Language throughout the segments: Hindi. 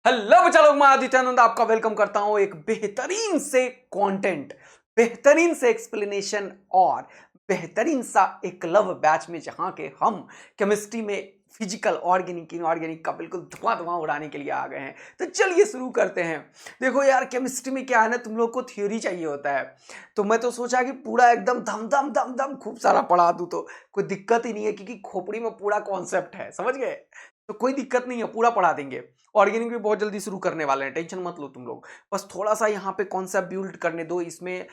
हेलो बच्चा लोग, मैं आदित्यानंद आपका वेलकम करता हूं एक बेहतरीन से कंटेंट, बेहतरीन से एक्सप्लेनेशन और बेहतरीन सा एक लव बैच में, जहां के हम केमिस्ट्री में फिजिकल ऑर्गेनिक इनऑर्गेनिक का बिल्कुल धुआं धुआं उड़ाने के लिए आ गए हैं। तो चलिए शुरू करते हैं। देखो यार, केमिस्ट्री में क्या है ना, तुम लोग को थ्योरी चाहिए होता है। तो मैं तो सोचा कि पूरा एकदम धम धम धम धम खूब सारा पढ़ा दूं, तो कोई दिक्कत ही नहीं है, क्योंकि खोपड़ी में पूरा कॉन्सेप्ट है, समझ गए। तो कोई दिक्कत नहीं है, पूरा पढ़ा देंगे। ऑर्गेनिक भी बहुत जल्दी शुरू करने वाले हैं, टेंशन मत लो तुम लोग। बस थोड़ा सा यहाँ पे कॉन्सेप्ट बिल्ड करने दो इसमें।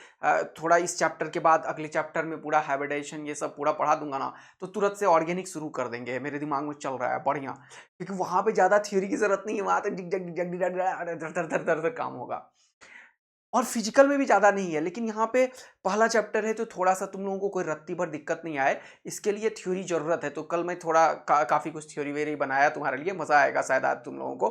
थोड़ा इस चैप्टर के बाद अगले चैप्टर में पूरा हाइब्रिडाइजेशन ये सब पूरा पढ़ा दूंगा ना, तो तुरंत से ऑर्गेनिक शुरू कर देंगे। मेरे दिमाग में चल रहा है बढ़िया, क्योंकि वहां पे ज्यादा थ्योरी की जरूरत नहीं है। वहां तो डिग जग डिग जग डिग जग धर धर धर धर धर काम होगा, और फिजिकल में भी ज़्यादा नहीं है। लेकिन यहाँ पे पहला चैप्टर है, तो थोड़ा सा तुम लोगों को कोई रत्ती भर दिक्कत नहीं आए, इसके लिए थ्योरी ज़रूरत है। तो कल मैं थोड़ा काफ़ी कुछ थ्योरी वेरी बनाया तुम्हारे लिए, मज़ा आएगा शायद आज तुम लोगों को।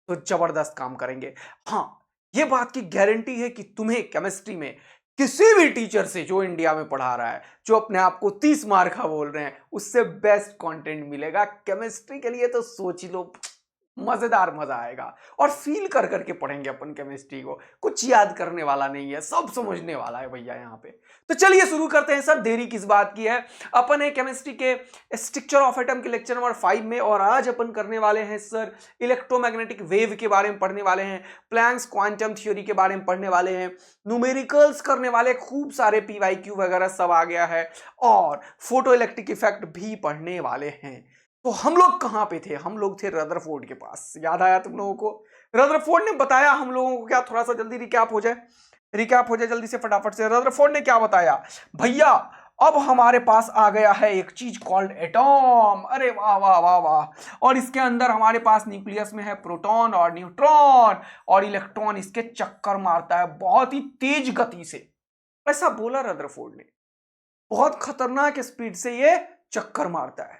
तो ज़बरदस्त काम करेंगे। हाँ, ये बात की गारंटी है कि तुम्हें केमिस्ट्री में किसी भी टीचर से जो इंडिया में पढ़ा रहा है, जो अपने आप को 30 मार्क का बोल रहे हैं, उससे बेस्ट कंटेंट मिलेगा केमिस्ट्री के लिए। तो सोच लो, मजेदार मजा आएगा। और फील कर करके पढ़ेंगे अपन केमिस्ट्री को, कुछ याद करने वाला नहीं है, सब समझने वाला है भैया यहाँ पे। तो चलिए शुरू करते हैं सर, देरी किस बात की है। अपन है केमिस्ट्री के स्ट्रक्चर ऑफ एटम के लेक्चर नंबर 5 में, और आज अपन करने वाले हैं सर इलेक्ट्रोमैग्नेटिक वेव के बारे में पढ़ने वाले हैं, प्लैंक्स क्वांटम थ्योरी के बारे में पढ़ने वाले हैं, न्यूमेरिकल्स करने वाले, खूब सारे पीवाईक्यू वगैरह सब आ गया है, और फोटो इलेक्ट्रिक इफेक्ट भी पढ़ने वाले हैं। तो हम लोग कहां पे थे? हम लोग थे रदरफोर्ड के पास। याद आया तुम लोगों को? रदरफोर्ड ने बताया हम लोगों को क्या, थोड़ा सा जल्दी रिकैप हो जाए, रिकैप हो जाए जल्दी से फटाफट से। रदरफोर्ड ने क्या बताया भैया? अब हमारे पास आ गया है एक चीज कॉल्ड एटॉम। अरे वाह वाह वाह वाह। और इसके अंदर हमारे पास न्यूक्लियस में है प्रोटॉन और न्यूट्रॉन, और इलेक्ट्रॉन इसके चक्कर मारता है बहुत ही तेज गति से। ऐसा बोला रदरफोर्ड ने, बहुत खतरनाक स्पीड से ये चक्कर मारता है।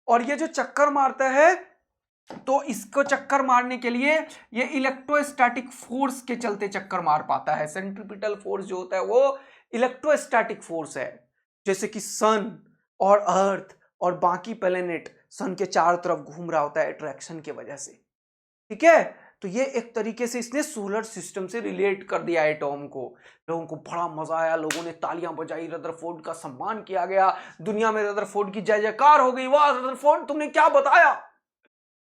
और ये जो चक्कर मारता है, तो इसको चक्कर मारने के लिए ये इलेक्ट्रोस्टैटिक फोर्स के चलते चक्कर मार पाता है। सेंट्रीपिटल फोर्स जो होता है वो इलेक्ट्रोस्टैटिक फोर्स है। जैसे कि सन और अर्थ और बाकी प्लेनेट सन के चारों तरफ घूम रहा होता है अट्रैक्शन की वजह से, ठीक है। तो ये एक तरीके से इसने सोलर सिस्टम से रिलेट कर दिया एटॉम को। लोगों को बड़ा मजा आया, लोगों ने तालियां बजाई, रदरफोर्ड का सम्मान किया गया, दुनिया में रदरफोर्ड की जय जयकार हो गई। वाह रदरफोर्ड, तुमने क्या बताया,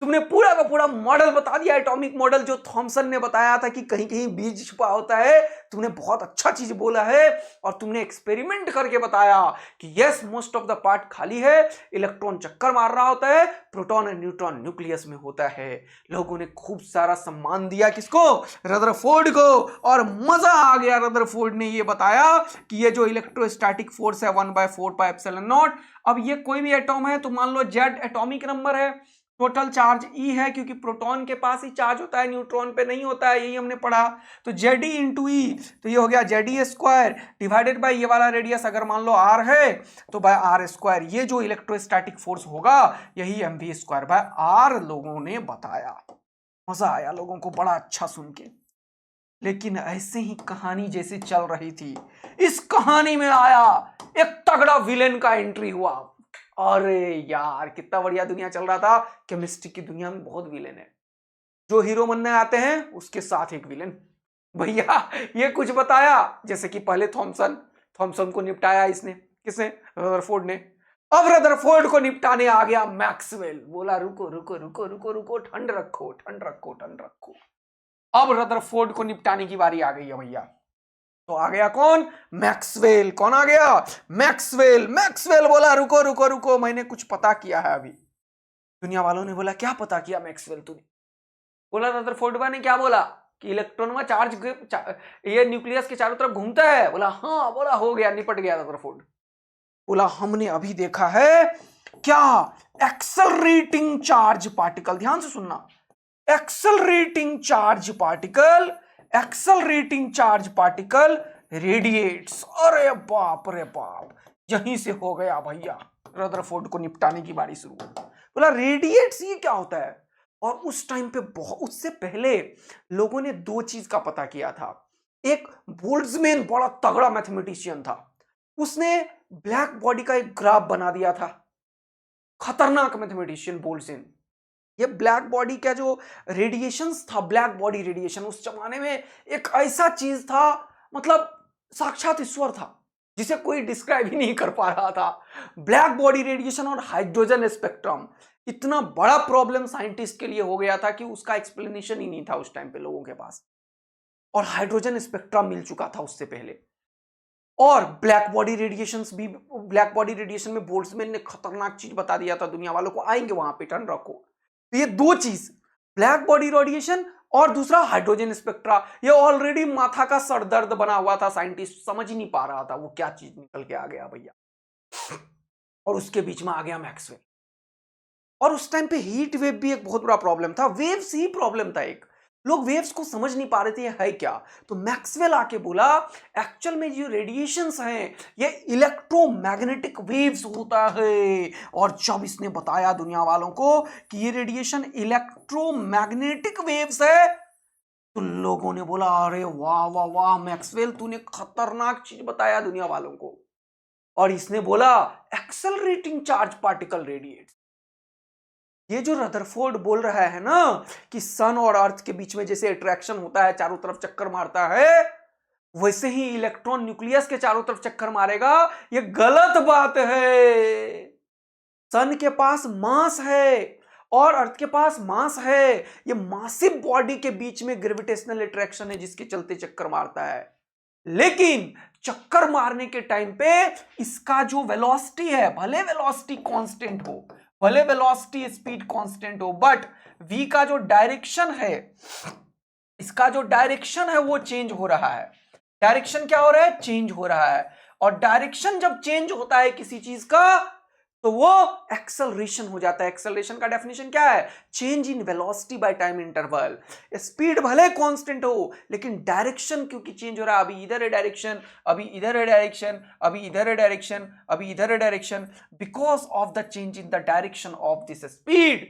तुमने पूरा का पूरा मॉडल बता दिया, एटॉमिक मॉडल जो थॉमसन ने बताया था कि कहीं कहीं बीज छुपा होता है। तुमने बहुत अच्छा चीज बोला है, और तुमने एक्सपेरिमेंट करके बताया कि yes, most of the part खाली है, इलेक्ट्रॉन चक्कर मार रहा होता है, प्रोटॉन और न्यूट्रॉन न्यूक्लियस में होता है। लोगों ने खूब सारा सम्मान दिया किसको? रदरफोर्ड को। और मजा आ गया, रदरफोर्ड ने ये बताया कि ये जो इलेक्ट्रोस्टैटिक फोर्स है 1/4πε0। अब ये कोई भी एटॉम है, तो मान लो जेड एटॉमिक नंबर है, टोटल चार्ज ई है, क्योंकि प्रोटॉन के पास ही चार्ज होता है, न्यूट्रॉन पे नहीं होता है, यही हमने पढ़ा। तो जेड ई इंटू ई, तो ये हो गया Z E square divided by ये वाला रेडियस अगर मान लो आर है, तो बाय आर स्क्वायर। ये जो इलेक्ट्रोस्टैटिक फोर्स होगा यही M V square by R लोगों ने बताया। मजा आया लोगों को, बड़ा अच्छा सुन के। लेकिन ऐसे ही कहानी जैसे चल रही थी, इस कहानी में आया एक तगड़ा विलेन का एंट्री हुआ। अरे यार, कितना बढ़िया दुनिया चल रहा था। केमिस्ट्री की दुनिया में बहुत विलेन है, जो हीरो बनने आते हैं उसके साथ एक विलेन। भैया ये कुछ बताया, जैसे कि पहले थॉमसन, थॉमसन को निपटाया इसने, किसने? रदरफोर्ड ने। अब रदरफोर्ड को निपटाने आ गया मैक्सवेल। बोला रुको रुको रुको रुको रुको, ठंड रखो ठंड रखो ठंड रखो। अब रदरफोर्ड को निपटाने की बारी आ गई है भैया। तो आ गया कौन? मैक्सवेल। कौन आ गया? मैक्सवेल। मैक्सवेल बोला रुको रुको रुको, मैंने कुछ पता किया है अभी। दुनिया वालों ने बोला क्या पता किया मैक्सवेल तूने? बोला रदरफोर्ड ने क्या बोला कि इलेक्ट्रॉन में ये न्यूक्लियस के चारों तरफ घूमता है। बोला हाँ। बोला हो गया, निपट गया रदरफोर्ड। बोला हमने अभी देखा है क्या, एक्सेलरेटिंग चार्ज पार्टिकल। ध्यान से सुनना, accelerating charge particle, accelerating charge particle radiates. अरे बाप रे बाप, यहीं से हो गया भैया रदरफोर्ड को निपटाने की बारी शुरू। बोला रेडिएट्स ये क्या होता है? और उस टाइम पे बहुत, उससे पहले लोगों ने दो चीज का पता किया था। एक बोल्ट्जमैन बड़ा तगड़ा मैथमेटिशियन था, उसने ब्लैक बॉडी का एक ग्राफ बना दिया था। खतरनाक मैथमेटिशियन बोल्ट्जमैन। ये ब्लैक बॉडी का जो रेडिएशंस था, ब्लैक बॉडी रेडिएशन उस जमाने में एक ऐसा चीज था, मतलब साक्षात ईश्वर था जिसे कोई डिस्क्राइब ही नहीं कर पा रहा था। ब्लैक बॉडी रेडिएशन और हाइड्रोजन स्पेक्ट्रम इतना बड़ा प्रॉब्लम साइंटिस्ट के लिए हो गया था कि उसका एक्सप्लेनेशन ही नहीं था उस टाइम पे लोगों के पास। और हाइड्रोजन स्पेक्ट्रम मिल चुका था उससे पहले। और ब्लैक बॉडी रेडिएशन में बोल्ट्जमैन ने खतरनाक चीज बता दिया था दुनिया वालों को, आएंगे वहां पे, टर्न रखो। तो ये दो चीज, ब्लैक बॉडी रेडिएशन और दूसरा हाइड्रोजन स्पेक्ट्रा, ये ऑलरेडी माथा का सरदर्द बना हुआ था, साइंटिस्ट समझ ही नहीं पा रहा था वो क्या चीज निकल के आ गया भैया। और उसके बीच में आ गया मैक्सवेल। और उस टाइम पे हीट वेव भी एक बहुत बड़ा प्रॉब्लम था, वेव्स ही प्रॉब्लम था एक, लोग वेव्स को समझ नहीं पा रहे थे ये है क्या। तो मैक्सवेल आके बोला एक्चुअल में जो रेडिएशंस हैं ये इलेक्ट्रोमैग्नेटिक वेव्स होता है। और जब इसने बताया दुनिया वालों को कि ये रेडिएशन इलेक्ट्रोमैग्नेटिक वेव्स है, तो लोगों ने बोला अरे वाह वाह वाह मैक्सवेल, तूने खतरनाक चीज बताया दुनिया वालों को। और इसने बोला एक्सेलरेटिंग चार्ज पार्टिकल रेडिएट्स। ये जो रदरफोर्ड बोल रहा है ना कि सन और अर्थ के बीच में जैसे अट्रैक्शन होता है, चारों तरफ चक्कर मारता है, वैसे ही इलेक्ट्रॉन न्यूक्लियस के चारों तरफ चक्कर मारेगा, ये गलत बात है। सन के पास मास है और अर्थ के पास मास है, ये मासिव बॉडी के बीच में ग्रेविटेशनल अट्रैक्शन है जिसके चलते चक्कर मारता है। लेकिन चक्कर मारने के टाइम पे इसका जो वेलोसिटी है, भले वेलोसिटी कांस्टेंट हो, भले वेलोसिटी स्पीड कांस्टेंट हो, बट v का जो डायरेक्शन है, इसका जो डायरेक्शन है वो चेंज हो रहा है। डायरेक्शन क्या हो रहा है? चेंज हो रहा है। और डायरेक्शन जब चेंज होता है किसी चीज का तो वो एक्सेलरेशन हो जाता है। एक्सेलरेशन का डेफिनेशन क्या है? Change in velocity by time interval. Speed भले कांस्टेंट हो लेकिन डायरेक्शन क्योंकि चेंज हो रहा है, अभी इधर है डायरेक्शन, अभी इधर है डायरेक्शन, अभी इधर है डायरेक्शन, अभी इधर है direction, because of the change in the direction of this speed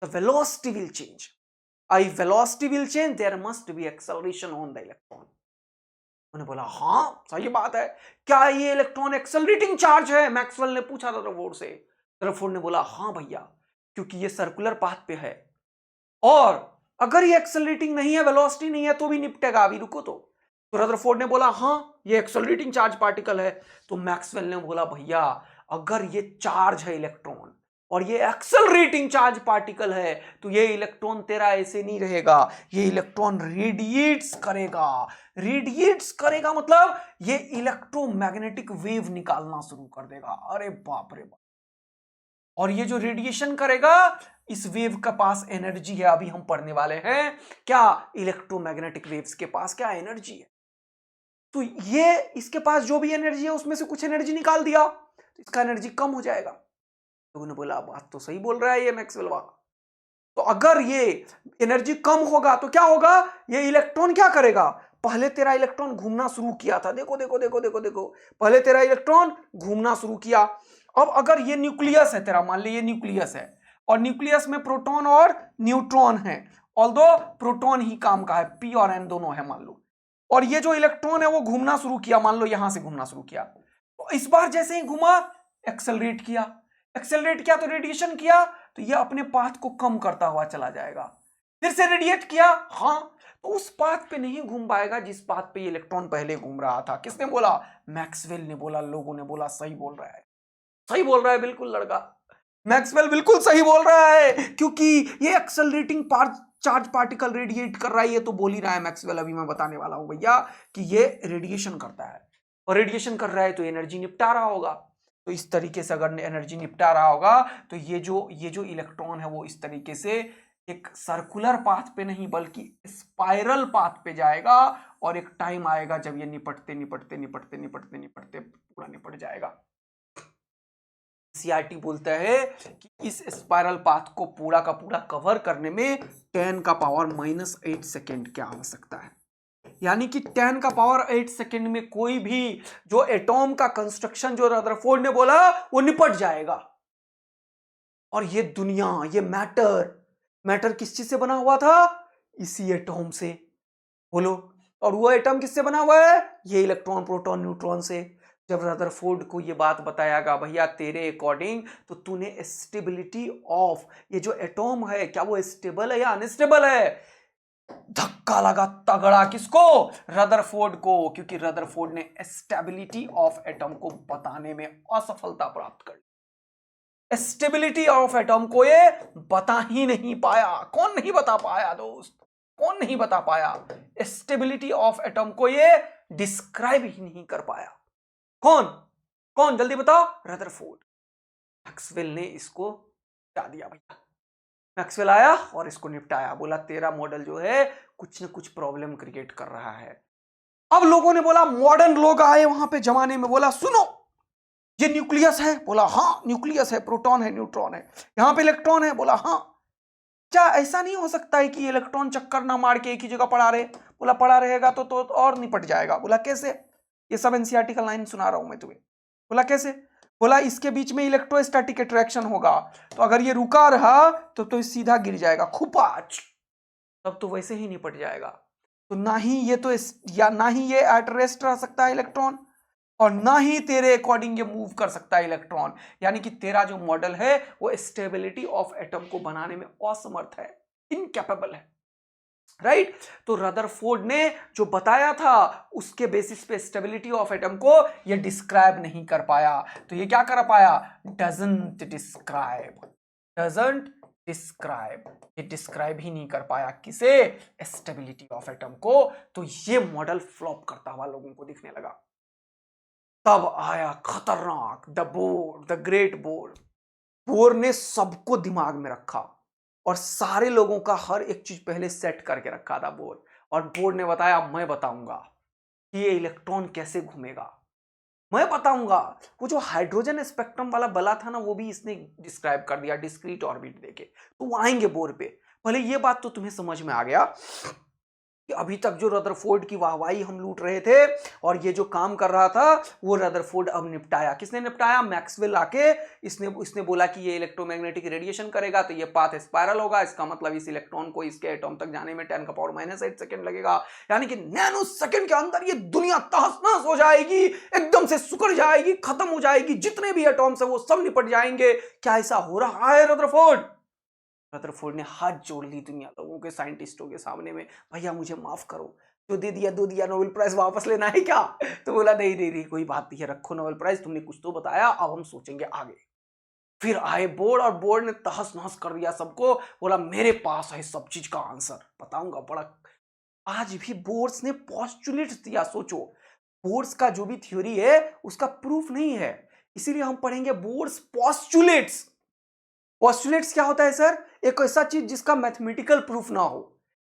the velocity will change. If velocity will change, there must be acceleration on the electron. उन्होंने बोला हाँ सही बात है, क्या ये इलेक्ट्रॉन एक्सेलरेटिंग चार्ज है? मैक्सवेल ने पूछा था रदरफोर्ड से। रदरफोर्ड ने बोला हाँ भैया, क्योंकि ये सर्कुलर पाथ पे है और अगर ये एक्सेलरेटिंग नहीं है, वेलोसिटी नहीं है तो भी निपटेगा, अभी रुको तो रदरफोर्ड ने बोला हाँ ये एक्सेलरेटिंग चार्ज पार्टिकल है। तो मैक्सवेल ने बोला भैया अगर ये चार्ज है इलेक्ट्रॉन और ये एक्सेलरेटिंग चार्ज पार्टिकल है तो ये इलेक्ट्रॉन तेरा ऐसे नहीं रहेगा, ये इलेक्ट्रॉन रेडिएट्स करेगा। रेडिएट्स करेगा मतलब ये इलेक्ट्रोमैग्नेटिक वेव निकालना शुरू कर देगा। अरे बाप रे बाप। और ये जो रेडिएशन करेगा इस वेव का पास एनर्जी है, अभी हम पढ़ने वाले हैं क्या, इलेक्ट्रोमैग्नेटिक वेव्स के पास क्या एनर्जी है। तो ये इसके पास जो भी एनर्जी है उसमें से कुछ एनर्जी निकाल दिया तो इसका एनर्जी कम हो जाएगा। लोगों ने बोला बात तो सही बोल रहा है ये मैक्सवेल वाला। तो अगर ये एनर्जी कम होगा तो क्या होगा, ये इलेक्ट्रॉन क्या करेगा, पहले तेरा इलेक्ट्रॉन घूमना शुरू किया था, देखो देखो देखो देखो देखो, पहले तेरा इलेक्ट्रॉन घूमना शुरू किया। अब अगर ये न्यूक्लियस है तेरा, मान ली ये न्यूक्लियस है और न्यूक्लियस में प्रोटॉन और न्यूट्रॉन है, ऑल्दो प्रोटॉन ही काम का है, पी और एन दोनों है मान लो, और ये जो इलेक्ट्रॉन है वो घूमना शुरू किया, मान लो यहां से घूमना शुरू किया, तो इस बार जैसे ही घूमा एक्सेलरेट किया, एक्सेलरेट किया तो रेडिएशन किया, तो ये अपने पाथ को कम करता हुआ चला जाएगा। फिर से रेडिएट किया, हाँ, तो उस पाथ पे नहीं घूम पाएगा जिस पाथ पे ये इलेक्ट्रॉन पहले घूम रहा था। किसने बोला? मैक्सवेल ने बोला। लोगों ने बोला सही बोल रहा है, सही बोल रहा है, बिल्कुल लड़का मैक्सवेल बिल्कुल सही बोल रहा है, क्योंकि ये एक्सेलरेटिंग चार्ज पार्टिकल रेडिएट कर रहा है, ये तो बोल ही रहा है मैक्सवेल। अभी मैं बताने वाला हूं भैया कि ये रेडिएशन करता है और रेडिएशन कर रहा है तो एनर्जी निपटा रहा होगा। तो इस तरीके से अगर एनर्जी निपटा रहा होगा तो ये जो इलेक्ट्रॉन है वो इस तरीके से एक सर्कुलर पाथ पे नहीं बल्कि स्पाइरल पाथ पे जाएगा और एक टाइम आएगा जब ये निपटते निपटते निपटते निपटते निपटते पूरा निपट जाएगा। सीआरटी बोलता है कि इस स्पाइरल पाथ को पूरा का पूरा कवर करने में 10 का पावर -8 सेकेंड की आवश्यकता है। यानी कि 10 का पावर 8 सेकेंड में कोई भी जो एटॉम का कंस्ट्रक्शन जो रदरफोर्ड ने बोला वो निपट जाएगा। और ये दुनिया, ये मैटर किस चीज से बना हुआ था? इसी एटॉम से, बोलो। और वो एटॉम किससे बना हुआ है? ये इलेक्ट्रॉन प्रोटॉन न्यूट्रॉन से। जब रदरफोर्ड को ये बात बताया गया भैया तेरे अकॉर्डिंग तो तूने स्टेबिलिटी ऑफ ये जो एटॉम है क्या वो स्टेबल है या अनस्टेबल है, धक्का लगा तगड़ा किसको, रदरफोर्ड को, क्योंकि रदरफोर्ड ने स्टेबिलिटी ऑफ एटम को बताने में असफलता प्राप्त कर ली। स्टेबिलिटी ऑफ एटम को ये बता ही नहीं पाया। कौन नहीं बता पाया दोस्त, कौन नहीं बता पाया? स्टेबिलिटी ऑफ एटम को ये डिस्क्राइब ही नहीं कर पाया। कौन कौन जल्दी बताओ? रदरफोर्ड। मैक्सवेल ने इसको हटा दिया भैया। मैक्सवेल आया और इसको निपटाया, बोला तेरा मॉडल जो है कुछ न कुछ प्रॉब्लम क्रिएट कर रहा है। अब लोगों ने बोला, मॉडर्न लोग आए वहां पे जमाने में, बोला सुनो ये न्यूक्लियस है, बोला हाँ न्यूक्लियस है, प्रोटॉन है, न्यूट्रॉन है, यहां पे इलेक्ट्रॉन है, बोला हाँ। क्या ऐसा नहीं हो सकता है कि इलेक्ट्रॉन चक्कर ना मार के एक ही जगह पड़ा रहे? बोला पड़ा रहेगा तो और निपट जाएगा। बोला कैसे? ये सब एनसीईआरटी का लाइन सुना रहा हूं मैं तुम्हें। बोला कैसे? बोला इसके बीच में इलेक्ट्रोस्टैटिक अट्रैक्शन होगा, तो अगर ये रुका रहा तो सीधा गिर जाएगा, खुपाच, तब तो वैसे ही निपट जाएगा। तो ना ही ये तो या ना ही ये एट रेस्ट रह सकता है इलेक्ट्रॉन, और ना ही तेरे अकॉर्डिंग ये मूव कर सकता है इलेक्ट्रॉन। यानी कि तेरा जो मॉडल है वो स्टेबिलिटी ऑफ एटम को बनाने में असमर्थ है, इनकैपेबल है, राइट? तो रदरफोर्ड ने जो बताया था उसके बेसिस पे स्टेबिलिटी ऑफ एटम को ये डिस्क्राइब नहीं कर पाया। तो ये क्या कर पाया? डजंट डिस्क्राइब, डजंट डिस्क्राइब, ये डिस्क्राइब ही नहीं कर पाया किसे? स्टेबिलिटी ऑफ एटम को। तो ये मॉडल फ्लॉप करता हुआ लोगों को दिखने लगा। तब आया खतरनाक the bore, the great bore. Bore ने सबको दिमाग में रखा और सारे लोगों का हर एक चीज पहले सेट करके रखा था बोर। और बोर ने बताया मैं बताऊंगा कि ये इलेक्ट्रॉन कैसे घूमेगा, मैं बताऊंगा। वो जो हाइड्रोजन स्पेक्ट्रम वाला बला था ना, वो भी इसने डिस्क्राइब कर दिया डिस्क्रीट ऑर्बिट देके। तो वो आएंगे बोर पे। पहले ये बात तो तुम्हें समझ में आ गया कि अभी तक जो रदरफोर्ड की वाहवाही हम लूट रहे थे और ये जो काम कर रहा था वो रदरफोर्ड अब निपटाया। किसने निपटाया? मैक्सवेल आके इसने बोला कि ये इलेक्ट्रोमैग्नेटिक रेडिएशन करेगा तो ये पाथ स्पाइरल होगा, इसका मतलब इस इलेक्ट्रॉन को इसके एटॉम तक जाने में 10⁻⁸ सेकंड लगेगा, यानी कि नैनो सेकंड के अंदर ये दुनिया तहस-नहस हो जाएगी, एकदम से सिकुड़ जाएगी, खत्म हो जाएगी, जितने भी एटॉम्स है वो सब निपट जाएंगे। क्या ऐसा हो रहा है रदरफोर्ड? रदरफोर्ड ने हाथ जोड़ ली दुनिया लोगों के, साइंटिस्टों के सामने में, भैया मुझे माफ करो, जो दे दिया नोबेल प्राइज वापस लेना है क्या? तो बोला नहीं नहीं नहीं कोई बात नहीं है, रखो नोबेल प्राइज, तुमने कुछ तो बताया, अब हम सोचेंगे आगे। फिर आए बोर्ड और बोर्ड ने तहस नहस कर दिया सबको, बोला मेरे पास है सब चीज का आंसर, बताऊंगा बड़ा। आज भी बोर्ड्स ने पोस्टुलेट्स दिया। सोचो बोर्ड्स का जो भी थ्योरी है उसका प्रूफ नहीं है, इसीलिए हम पढ़ेंगे बोर्ड्स पोस्टुलेट्स। पोस्टुलेट्स क्या होता है सर? एक ऐसा चीज जिसका मैथमेटिकल प्रूफ ना हो,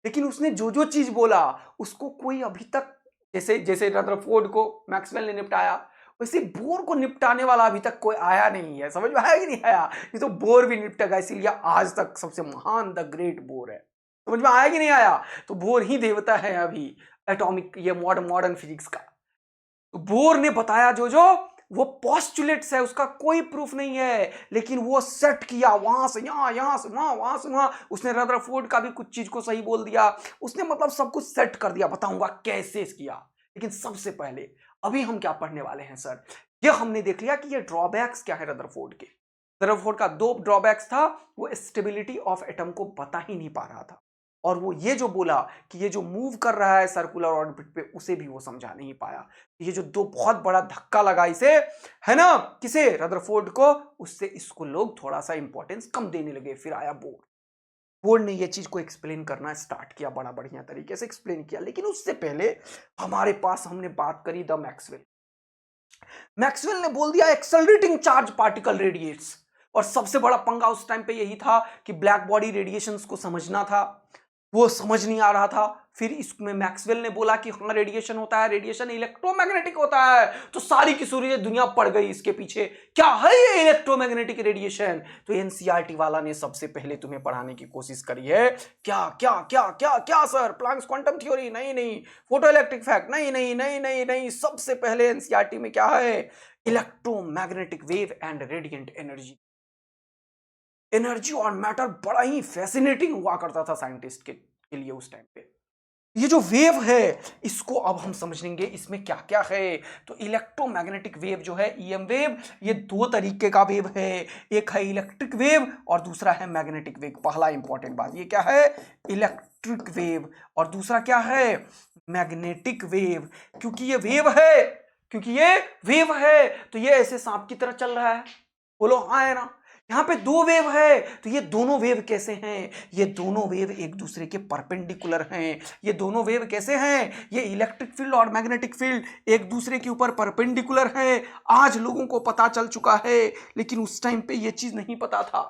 लेकिन उसने जो जो चीज बोला उसको कोई अभी तक, जैसे जैसे रदरफोर्ड को मैक्सवेल ने निपटाया, वैसे बोर को निपटाने वाला अभी तक कोई आया नहीं है। समझ में आया कि नहीं आया? ये तो बोर भी निपटेगा, इसीलिए आज तक सबसे महान द ग्रेट बोर है। समझ में आया कि नहीं आया? तो बोर ही देवता है अभी एटॉमिक, ये मॉडर्न फिजिक्स का। तो बोर ने बताया जो जो वो पोस्टुलेट्स है, उसका कोई प्रूफ नहीं है, लेकिन वो सेट किया वहां से यहां से वहां से वहां। उसने रदरफोर्ड का भी कुछ चीज को सही बोल दिया, उसने मतलब सब कुछ सेट कर दिया। बताऊंगा कैसे किया, लेकिन सबसे पहले अभी हम क्या पढ़ने वाले हैं सर? ये हमने देख लिया कि ये ड्रॉबैक्स क्या है रदरफोर्ड के। रदरफोर्ड का 2 ड्रॉबैक्स था, वो स्टेबिलिटी ऑफ एटम को बता ही नहीं पा रहा था, और वो ये जो बोला कि ये जो मूव कर रहा है सर्कुलर ऑर्बिट पे, उसे भी वो समझा नहीं पाया। ये जो 2 बहुत बड़ा धक्का लगा इसे, है ना, किसे? रदरफोर्ड को। उससे इसको लोग थोड़ा सा इंपॉर्टेंस कम देने लगे। फिर आया बोर्ड। बोर्ड ने ये चीज को एक्सप्लेन करना स्टार्ट किया, बड़ा बढ़िया तरीके से एक्सप्लेन किया। लेकिन उससे पहले हमारे पास हमने बात करी द मैक्सवेल। मैक्सवेल ने बोल दिया एक्सेलरेटिंग चार्ज पार्टिकल रेडिएट्स, और सबसे बड़ा पंगा उस टाइम पे यही था कि ब्लैक बॉडी रेडिएशंस को समझना था, वो समझ नहीं आ रहा था। फिर इसमें मैक्सवेल ने बोला कि हाँ रेडिएशन होता है, रेडिएशन इलेक्ट्रोमैग्नेटिक होता है। तो सारी की सारी दुनिया पड़ गई इसके पीछे, क्या है ये इलेक्ट्रोमैग्नेटिक रेडिएशन? तो एनसीईआरटी वाला ने सबसे पहले तुम्हें पढ़ाने की कोशिश करी है, क्या क्या क्या क्या क्या सर? Planks quantum theory? नहीं नहीं। Photo electric fact? नहीं नहीं नहीं नहीं नहीं। सबसे पहले एनसीईआरटी में क्या है? Electromagnetic wave and radiant energy. Energy और मैटर बड़ा ही फैसिनेटिंग हुआ करता था साइंटिस्ट के लिए उस टाइम पे। ये जो वेव है इसको अब हम समझेंगे इसमें क्या क्या है। तो इलेक्ट्रोमैग्नेटिक वेव जो है ईएम वेव, ये दो तरीके का वेव है, एक है इलेक्ट्रिक वेव और दूसरा है मैग्नेटिक वेव। पहला इंपॉर्टेंट बात ये क्या है, इलेक्ट्रिक वेव, और दूसरा क्या है, मैग्नेटिक वेव। क्योंकि ये वेव है, क्योंकि ये वेव है तो ये ऐसे सांप की तरह चल रहा है। बोलो हाँ है ना। यहां पे दो वेव है तो ये दोनों वेव कैसे हैं, ये दोनों वेव एक दूसरे के परपेंडिकुलर हैं। ये दोनों वेव कैसे हैं, ये इलेक्ट्रिक फील्ड और मैग्नेटिक फील्ड एक दूसरे के ऊपर परपेंडिकुलर हैं। आज लोगों को पता चल चुका है, लेकिन उस टाइम पे ये चीज नहीं पता था।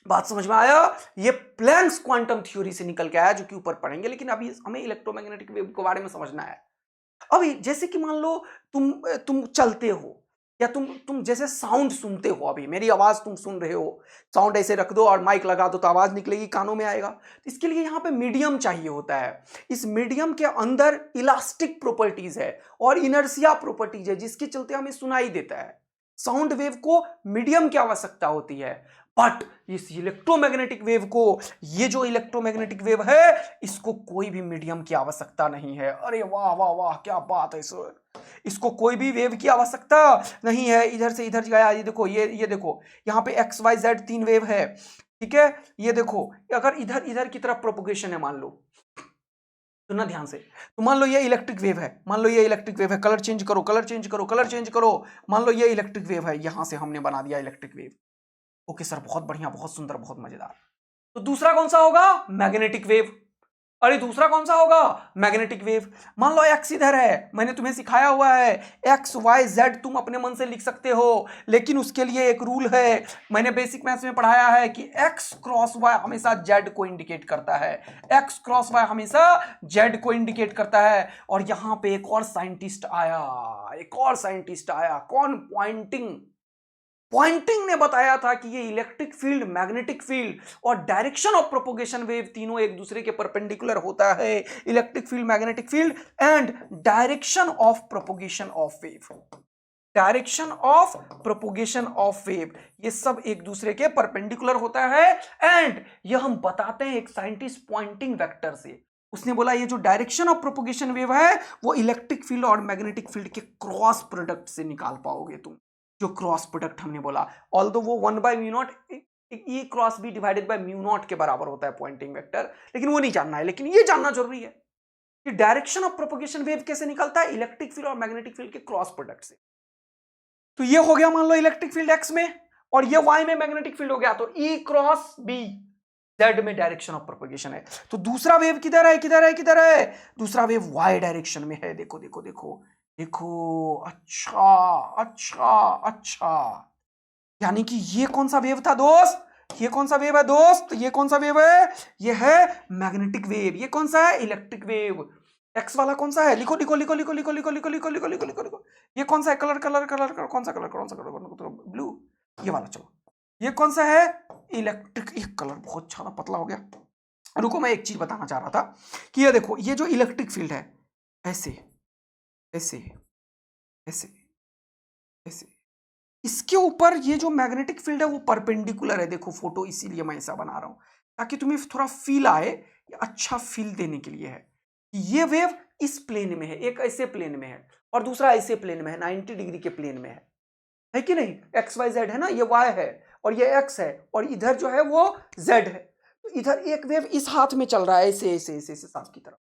बात समझ में आया। ये प्लैंक्स क्वांटम थ्योरी से निकल के आया, जो कि ऊपर पढ़ेंगे, लेकिन अभी हमें इलेक्ट्रोमैग्नेटिक वेव के बारे में समझना है। अभी जैसे कि मान लो तुम चलते हो, या तुम जैसे साउंड सुनते हो, अभी मेरी आवाज तुम सुन रहे हो, साउंड ऐसे रख दो और माइक लगा दो तो आवाज निकलेगी, कानों में आएगा। तो इसके लिए यहां पे मीडियम चाहिए होता है। इस मीडियम के अंदर इलास्टिक प्रॉपर्टीज है और इनर्शिया प्रॉपर्टीज है, जिसके चलते हमें सुनाई देता है। साउंड वेव को मीडियम की आवश्यकता होती है, बट इस इलेक्ट्रोमैग्नेटिक वेव को, ये जो इलेक्ट्रोमैग्नेटिक वेव है, इसको कोई भी मीडियम की आवश्यकता नहीं है। अरे वाह वाह वाह, क्या बात है सर। इसको कोई भी वेव की आवश्यकता नहीं है। इधर से इधर गया, ये देखो, ये देखो, यहाँ पे एक्स वाई जेड तीन वेव है, ठीक है। ये देखो, अगर इधर इधर की तरफ प्रोपोगेशन है, मान लो, सुनना ध्यान से, तो मान लो ये इलेक्ट्रिक वेव है, मान लो ये इलेक्ट्रिक वेव है, कलर चेंज करो, कलर चेंज करो, कलर चेंज करो। मान लो ये इलेक्ट्रिक वेव है, यहां से हमने बना दिया इलेक्ट्रिक वेव। ओके सर, बहुत बढ़िया, बहुत सुंदर, बहुत मजेदार। तो दूसरा कौन सा होगा, मैग्नेटिक वेव। अरे दूसरा कौन सा होगा, मैग्नेटिक वेव। मान लो एक्स इधर है, मैंने तुम्हें सिखाया हुआ है एक्स वाई जेड तुम अपने मन से लिख सकते हो, लेकिन उसके लिए एक रूल है, मैंने बेसिक मैथ्स में पढ़ाया है कि एक्स क्रॉस वाई हमेशा जेड को इंडिकेट करता है। एक्स क्रॉस वाई हमेशा जेड को इंडिकेट करता है। और यहां पे एक और साइंटिस्ट आया, एक और साइंटिस्ट आया, कौन, पॉइंटिंग ने बताया था कि ये इलेक्ट्रिक फील्ड, मैग्नेटिक फील्ड और डायरेक्शन ऑफ प्रोपोगेशन वेव तीनों एक दूसरे के परपेंडिकुलर होता है। Electric field, magnetic field and direction of propagation of wave, direction of propagation of wave, ये सब एक दूसरे के परपेंडिकुलर होता है। एंड ये हम बताते हैं एक साइंटिस्ट पॉइंटिंग वेक्टर से। उसने बोला ये जो डायरेक्शन ऑफ प्रोपोगेशन वेव है वो इलेक्ट्रिक फील्ड और मैग्नेटिक फील्ड के क्रॉस प्रोडक्ट से निकाल पाओगे तुम। जो क्रॉस प्रोडक्ट हमने बोला, ऑल्दो वो 1/μ0 ई क्रॉस बी डिवाइडेड बाय μ0 के बराबर होता है पॉइंटिंग वेक्टर, लेकिन वो नहीं जानना है, लेकिन ये जानना जरूरी है कि डायरेक्शन ऑफ प्रोपोगेशन वेव कैसे निकलता है, इलेक्ट्रिक फील्ड और मैग्नेटिक फील्ड के क्रॉस प्रोडक्ट से। तो ये हो गया मान लो इलेक्ट्रिक फील्ड एक्स में, और ये वाई में मैग्नेटिक फील्ड हो गया, तो ई क्रॉस बी जेड में डायरेक्शन ऑफ प्रोपोगेशन है। तो दूसरा वेव किधर है, किधर है, किधर है, दूसरा वेव वाई डायरेक्शन में है। देखो देखो देखो देखो, अच्छा अच्छा अच्छा, यानी कि ये कौन सा वेव था दोस्त, ये कौन सा वेव है दोस्त, ये कौन सा वेव है, ये है मैग्नेटिक वेव। ये कौन सा है, इलेक्ट्रिक वेव। एक्स वाला कौन सा है, लिखो लिखो लिखो लिखो लिखो लिखो लिखो लिखो लिखो लिखो लिखो लिखो, ये कौन सा है, कलर कलर कलर कलर, कौन सा कलर, कौन सा कलर, ब्लू, ये वाला। चलो ये कौन सा है, इलेक्ट्रिक, ये कलर बहुत ज्यादा पतला हो गया। रुको, मैं एक चीज बताना चाह रहा था कि ये देखो, ये जो इलेक्ट्रिक फील्ड है, ऐसे ऐसे ऐसे ऐसे, इसके ऊपर ये जो मैग्नेटिक फील्ड है वो परपेंडिकुलर है। देखो फोटो, इसीलिए मैं ऐसा बना रहा हूं ताकि तुम्हें थोड़ा फील आए, अच्छा फील देने के लिए है। ये वेव इस प्लेन में है, एक ऐसे प्लेन में है और दूसरा ऐसे प्लेन में है, 90 डिग्री के प्लेन में है कि नहीं। एक्स वाई जेड है ना, ये वाई है और ये एक्स है, और इधर जो है वो जेड है। तो इधर एक वेव इस हाथ में चल रहा है, ऐसे ऐसे ऐसे ऐसे सांप की तरफ,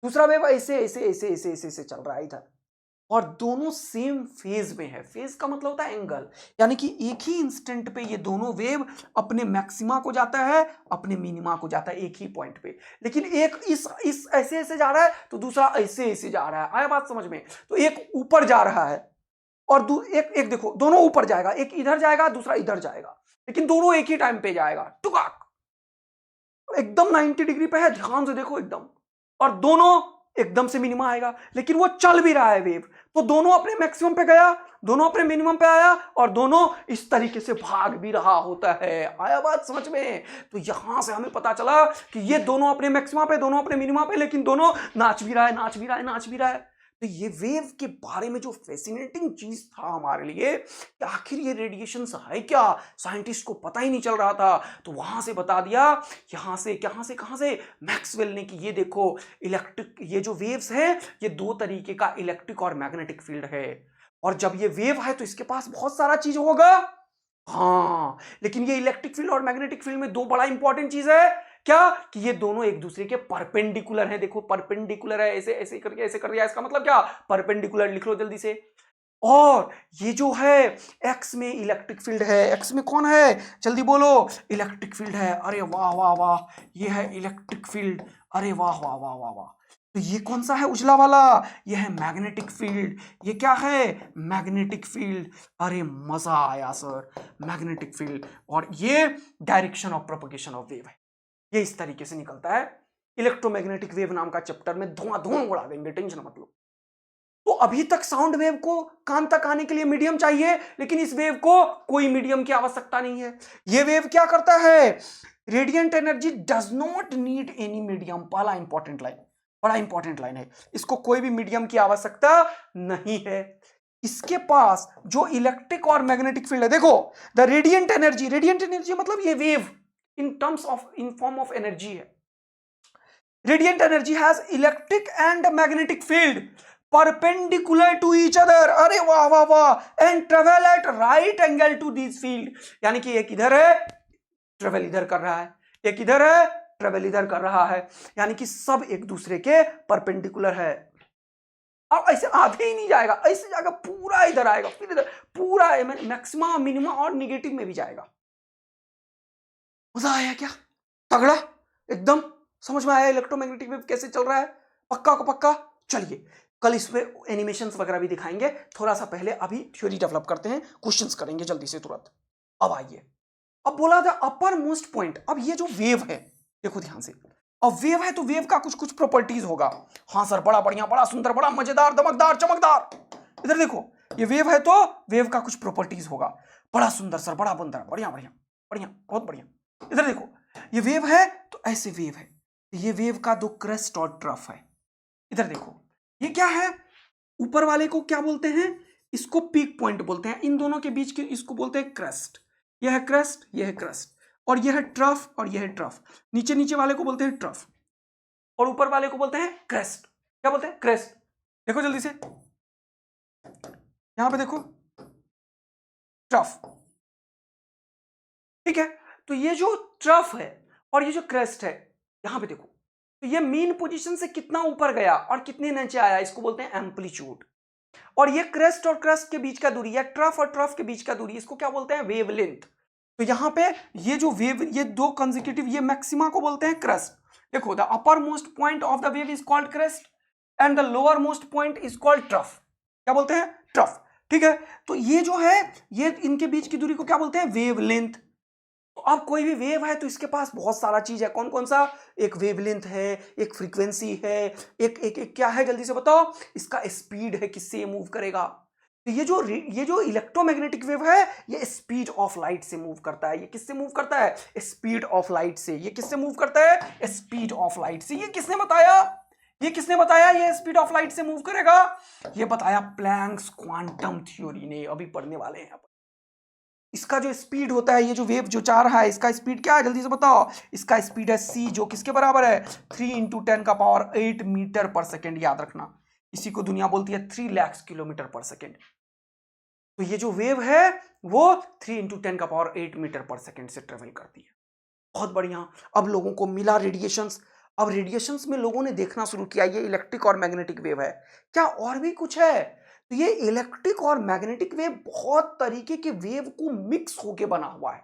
दूसरा वेव ऐसे ऐसे ऐसे ऐसे ऐसे ऐसे चल रहा है इधर, और दोनों सेम फेज में है। फेज का मतलब होता है एंगल, यानी कि एक ही इंस्टेंट पे ये दोनों वेव अपने मैक्सिमा को जाता है, अपने मिनिमा को जाता है एक ही पॉइंट पे। लेकिन एक इस ऐसे ऐसे जा रहा है तो दूसरा ऐसे ऐसे जा रहा है। आया बात समझ में। तो एक ऊपर जा रहा है और एक देखो, दोनों ऊपर जाएगा, एक इधर जाएगा दूसरा इधर जाएगा, लेकिन दोनों एक ही टाइम पे जाएगा, टुकाक एकदम 90 डिग्री पे है, ध्यान से देखो एकदम, और दोनों एकदम से मिनिमम आएगा, लेकिन वो चल भी रहा है वेव, तो दोनों अपने मैक्सिमम पे गया, दोनों अपने मिनिमम पे आया, और दोनों इस तरीके से भाग भी रहा होता है। आया बात समझ में। तो यहां से हमें पता चला कि ये दोनों अपने मैक्सिमम पे, दोनों अपने मिनिमम पे, लेकिन दोनों नाच भी रहा है, नाच भी रहा है, नाच भी रहा है। तो ये वेव के बारे में जो फैसिनेटिंग चीज था हमारे लिए कि आखिर ये रेडिएशन है क्या, साइंटिस्ट को पता ही नहीं चल रहा था। तो वहां से बता दिया, यहां से कहां से मैक्सवेल ने, कि ये देखो इलेक्ट्रिक, ये जो वेव्स है ये दो तरीके का इलेक्ट्रिक और मैग्नेटिक फील्ड है, और जब ये वेव है तो इसके पास बहुत सारा चीज होगा। हाँ, लेकिन ये इलेक्ट्रिक फील्ड और मैग्नेटिक फील्ड में दो बड़ा इंपॉर्टेंट चीज है, क्या, कि ये दोनों एक दूसरे के परपेंडिकुलर हैं। देखो परपेंडिकुलर है, ऐसे ऐसे करके ऐसे कर दिया, इसका मतलब क्या, परपेंडिकुलर लिख लो जल्दी से। और ये जो है एक्स में इलेक्ट्रिक फील्ड है, एक्स में कौन है, जल्दी बोलो, इलेक्ट्रिक फील्ड है। अरे वाह वाह वाह, ये है इलेक्ट्रिक फील्ड। अरे वाह वाह वाह वाह वाह। तो ये कौन सा है उजला वाला, ये है मैग्नेटिक फील्ड। ये क्या है, मैग्नेटिक फील्ड। अरे मजा आया सर, मैग्नेटिक फील्ड। और ये direction of propagation of wave है, ये इस तरीके से निकलता है। इलेक्ट्रोमैग्नेटिक वेव नाम का चैप्टर में धुआं उड़ा देंगे, टेंशन मत लो। तो अभी तक साउंड वेव को कान तक आने के लिए मीडियम चाहिए, लेकिन इस वेव को कोई मीडियम की आवश्यकता नहीं है। ये वेव क्या करता है, radiant energy does not need any medium. पहला इंपॉर्टेंट लाइन, बड़ा इंपॉर्टेंट लाइन है, इसको कोई भी मीडियम की आवश्यकता नहीं है। इसके पास जो इलेक्ट्रिक और मैग्नेटिक फील्ड है, देखो द रेडिएंट एनर्जी मतलब ये wave in form of energy है। Radiant energy has electric and magnetic field perpendicular to each other. अरे वाह वाह वाह, and travel at right angle to this field. यानी कि एक इधर है, ट्रेवल इधर कर रहा है, एक इधर है, ट्रेवल इधर कर रहा है, यानी कि सब एक दूसरे के परपेंडिकुलर है। अब ऐसे आधे ही नहीं जाएगा, ऐसे जाएगा पूरा इधर आएगा, फिर इधर पूरा मैक्सिमा मिनिमा और निगेटिव में भी जाएगा। मजा आया क्या, तगड़ा एकदम, समझ में आया इलेक्ट्रोमैग्नेटिक वेव कैसे चल रहा है, पक्का को पक्का। चलिए कल इसमें एनिमेशंस वगैरह भी दिखाएंगे, थोड़ा सा पहले अभी थ्योरी डेवलप करते हैं, क्वेश्चंस करेंगे जल्दी से तुरंत। अब आइए, अब बोला था अपर मोस्ट पॉइंट। अब ये जो वेव है, देखो ध्यान से, अब वेव है तो वेव का कुछ कुछ प्रॉपर्टीज होगा। हाँ सर, बड़ा बढ़िया, बड़ा सुंदर, बड़ा मजेदार, दमकदार, चमकदार। इधर देखो, ये वेव है तो वेव का कुछ प्रॉपर्टीज होगा, बड़ा सुंदर सर, बड़ा बंदर, बढ़िया बढ़िया बढ़िया, बहुत बढ़िया। इधर देखो, ये वेव है तो ऐसे वेव है, ये वेव का दो क्रेस्ट और ट्रफ है। इधर देखो, ये क्या है, ऊपर वाले को क्या बोलते हैं, इसको पीक पॉइंट बोलते हैं, इन दोनों के बीच के इसको बोलते हैं क्रेस्ट। यह है क्रेस्ट, यह है क्रेस्ट, और यह है ट्रफ, और यह है ट्रफ। नीचे नीचे वाले को बोलते हैं ट्रफ, और ऊपर वाले को बोलते हैं क्रेस्ट। क्या बोलते हैं, क्रेस्ट। देखो जल्दी से, यहां पे देखो, ट्रफ, ठीक है। तो ये जो ट्रफ है और ये जो क्रेस्ट है, यहां पे देखो, तो ये मीन पोजीशन से कितना ऊपर गया और कितने नीचे आया, इसको बोलते हैं एम्पलीट्यूड। और ये क्रेस्ट और क्रेस्ट के बीच का दूरी, या ट्रफ और ट्रफ के बीच का दूरी, इसको क्या बोलते हैं, वेवलेंथ। तो यहां पे ये जो वेव, ये दो कंसेक्यूटिव, ये मैक्सिमा को बोलते हैं क्रेस्ट। देखो, the upper most point of the wave is called crest and the lower most point is called trough. क्या बोलते हैं, ट्रफ, ठीक है। तो ये जो है, ये इनके बीच की दूरी को क्या बोलते हैं, वेवलेंथ। तो अब कोई भी वेव है तो इसके पास बहुत सारा चीज है, कौन कौन सा, एक वेवलेंथ है, एक फ्रीक्वेंसी है, एक क्या है, जल्दी से बताओ, इसका स्पीड है, किससे ये मूव करेगा। तो ये जो इलेक्ट्रोमैग्नेटिक वेव है, ये स्पीड ऑफ लाइट से मूव करता है। ये किससे मूव करता है, स्पीड ऑफ लाइट से। ये किससे मूव करता है, स्पीड ऑफ लाइट से। ये किसने बताया, ये किसने बताया ये स्पीड ऑफ लाइट से मूव करेगा, ये बताया प्लैंक्स क्वांटम थ्योरी ने, अभी पढ़ने वाले हैं। इसका जो स्पीड होता है, ये जो वेव जो जा रहा है, इसका स्पीड क्या है, जल्दी से बताओ। इसका स्पीड है c, जो किसके बराबर है, 3 × 10⁸ मीटर पर सेकेंड। याद रखना, इसी को दुनिया बोलती है 3 लाख किलोमीटर पर सेकेंड। तो ये जो वेव है वो 3 × 10⁸ मीटर पर सेकेंड से ट्रेवल करती है। बहुत बढ़िया। अब लोगों को मिला रेडिएशंस। अब रेडिएशंस में लोगों ने देखना शुरू किया, ये इलेक्ट्रिक और मैग्नेटिक वेव है, क्या और भी कुछ है। तो ये इलेक्ट्रिक और मैग्नेटिक वेव बहुत तरीके के वेव को मिक्स होके बना हुआ है,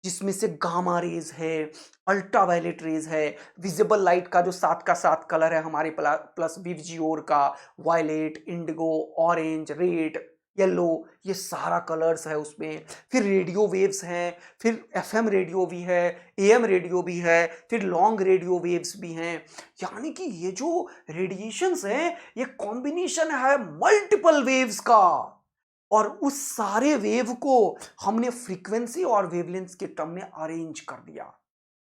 जिसमें से गामा रेज है, अल्ट्रावायलेट रेज है, विजिबल लाइट का जो 7 का 7 कलर है हमारे, प्लस विवजियोर का, violet, indigo, orange, red, yellow, ये सारा कलर्स है उसमें। फिर रेडियो वेव्स हैं, फिर एफएम रेडियो भी है, एएम रेडियो भी है, फिर लॉन्ग रेडियो वेव्स भी हैं। यानी कि ये जो रेडिएशंस हैं, ये कॉम्बिनेशन है मल्टीपल वेव्स का, और उस सारे वेव को हमने फ्रीक्वेंसी और वेवलेंथ के टर्म में अरेंज कर दिया,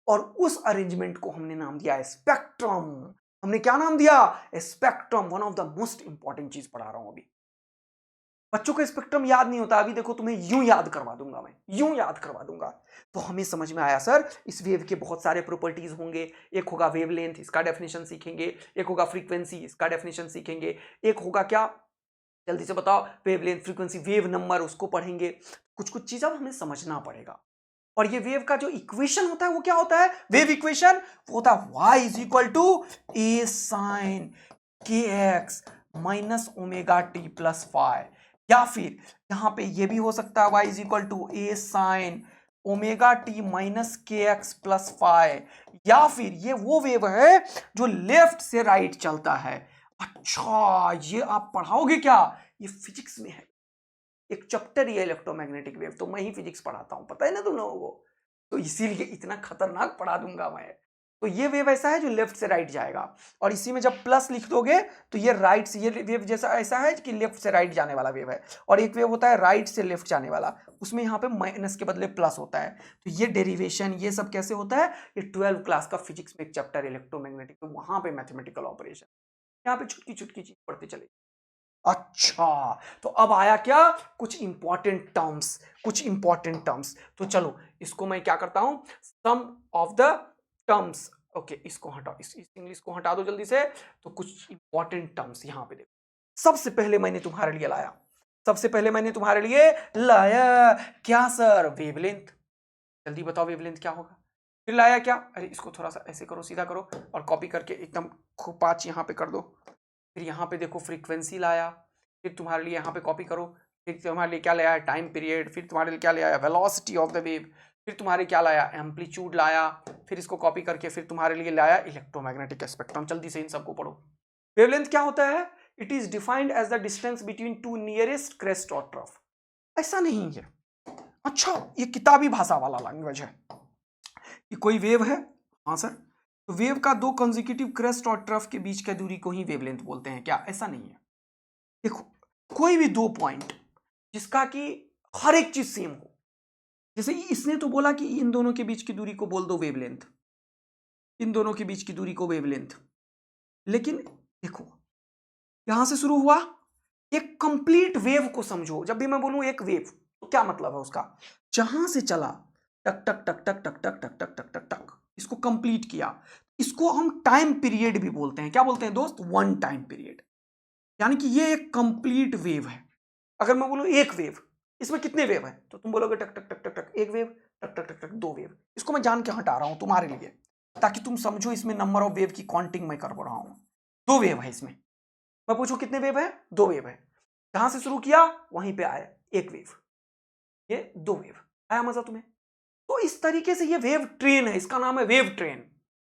और उस अरेंजमेंट को हमने नाम दिया है स्पेक्ट्रम। हमने क्या नाम दिया? Spectrum. One of the most important चीज पढ़ा रहा हूं अभी। बच्चों को स्पेक्ट्रम याद नहीं होता, अभी देखो तुम्हें यूं याद करवा दूंगा, मैं यूं याद करवा दूंगा। तो हमें समझ में आया सर इस वेव के बहुत सारे प्रॉपर्टीज होंगे। एक होगा वेवलेंथ, इसका डेफिनेशन सीखेंगे। एक होगा फ्रीक्वेंसी, इसका डेफिनेशन सीखेंगे। एक होगा क्या, जल्दी से बताओ, वेवलेंथ, फ्रीक्वेंसी, वेव नंबर, उसको पढ़ेंगे। कुछ कुछ चीज अब हमें समझना पड़ेगा। और ये वेव का जो इक्वेशन होता है वो क्या होता है? वेव इक्वेशन वो होता है y is equal to A sine के X minus omega T plus five, या फिर यहां पे ये भी हो सकता है y is equal to A sine omega T minus K X plus five, या फिर ये वो वेव है जो लेफ्ट से राइट चलता है। अच्छा, ये आप पढ़ाओगे क्या? ये फिजिक्स में है, एक चैप्टर ही है इलेक्ट्रोमैग्नेटिक वेव, तो मैं ही फिजिक्स पढ़ाता हूं, पता है ना तुम लोगों को, तो इसीलिए इतना खतरनाक पढ़ा दूंगा मैं। तो ये वेव ऐसा है जो लेफ्ट से राइट जाएगा, और इसी में जब प्लस लिख दोगे तो ये राइट से, ये वेव जैसा ऐसा है कि लेफ्ट से राइट जाने वाला वेव है। और एक वेव होता है राइट से लेफ्ट जाने वाला, उसमें यहाँ पे माइनस के बदले प्लस होता है। तो ये डेरिवेशन ये सब कैसे होता है? ये 12 क्लास का फिजिक्स में एक चैप्टर इलेक्ट्रोमैग्नेटिक, तो वहां पे मैथमेटिकल ऑपरेशन, यहाँ पे छुटकी छुटकी चीज पढ़ते चले। अच्छा, तो अब आया क्या, कुछ इंपॉर्टेंट टर्म्स, कुछ इंपॉर्टेंट टर्म्स। तो चलो इसको मैं क्या करता हूं, सम ऑफ द टर्म्स। ओके, इसको हटाओ, इस इंग्लिश को हटा दो जल्दी से। तो कुछ इंपॉर्टेंट टर्म्स यहां पे देखो। सबसे पहले मैंने तुम्हारे लिए लाया, सबसे पहले मैंने तुम्हारे लिए लाया क्या सर? वेवलेंथ। जल्दी बताओ वेवलेंथ क्या होगा? फिर लाया क्या? अरे इसको थोड़ा सा ऐसे करो, सीधा करो, और कॉपी करके एकदम खूब 5 यहां पे कर दो। फिर यहाँ पे देखो फ्रीक्वेंसी लाया, फिर तुम्हारे लिए यहाँ पे कॉपी करो, फिर तुम्हारे लिए क्या लाया? Time period. फिर तुम्हारे लिए क्या लाया? Velocity of the wave. फिर तुम्हारे क्या लाया? एम्पलीट्यूड लाया। फिर इसको कॉपी करके फिर तुम्हारे लिए लाया इलेक्ट्रोमैग्नेटिक स्पेक्ट्रम। जल्दी से इन सबको पढ़ो। वेवलेंथ क्या होता है? It is defined as the distance between two nearest crest और ट्रफ। ऐसा नहीं है। अच्छा, ये किताबी भाषा वाला लैंग्वेज है। ये कोई वेव है, हाँ सर, तो वेव का दो कंसेक्यूटिव क्रेस्ट और ट्रफ के बीच की दूरी को ही वेवलेंथ बोलते हैं क्या? ऐसा नहीं है। देखो, कोई भी दो पॉइंट जिसका कि हर एक चीज सेम हो, जैसे इसने तो बोला कि इन दोनों के बीच की दूरी को बोल दो वेवलेंथ, इन दोनों के बीच की दूरी को वेवलेंथ। लेकिन देखो, यहां से शुरू हुआ, एक कंप्लीट वेव को समझो। जब भी मैं बोलूं एक वेव, तो क्या मतलब है उसका? जहां से चला टक टक टक टक टक टक टक टक टक टक टक, इसको कंप्लीट किया, इसको हम टाइम पीरियड भी बोलते हैं। क्या बोलते हैं दोस्त? One time period. यानी कि ये एक कंप्लीट वेव है। अगर मैं बोलूं एक वेव, इसमें कितने वेव है? तो तुम बोलोगे टक टक टक टक टक एक वेव, टक टक टक टक दो वेव। इसको मैं जान के हटा रहा हूं तुम्हारे लिए, ताकि तुम समझो इसमें नंबर ऑफ वेव की काउंटिंग मैं कर रहा हूं। दो वेव है इसमें। मैं पूछूं कितने वेव है? दो वेव है। जहां से शुरू किया वहीं पे आया एक वेव, ये दो वेव। आया मजा तुम्हें? तो इस तरीके से ये वेव ट्रेन है, इसका नाम है वेव ट्रेन।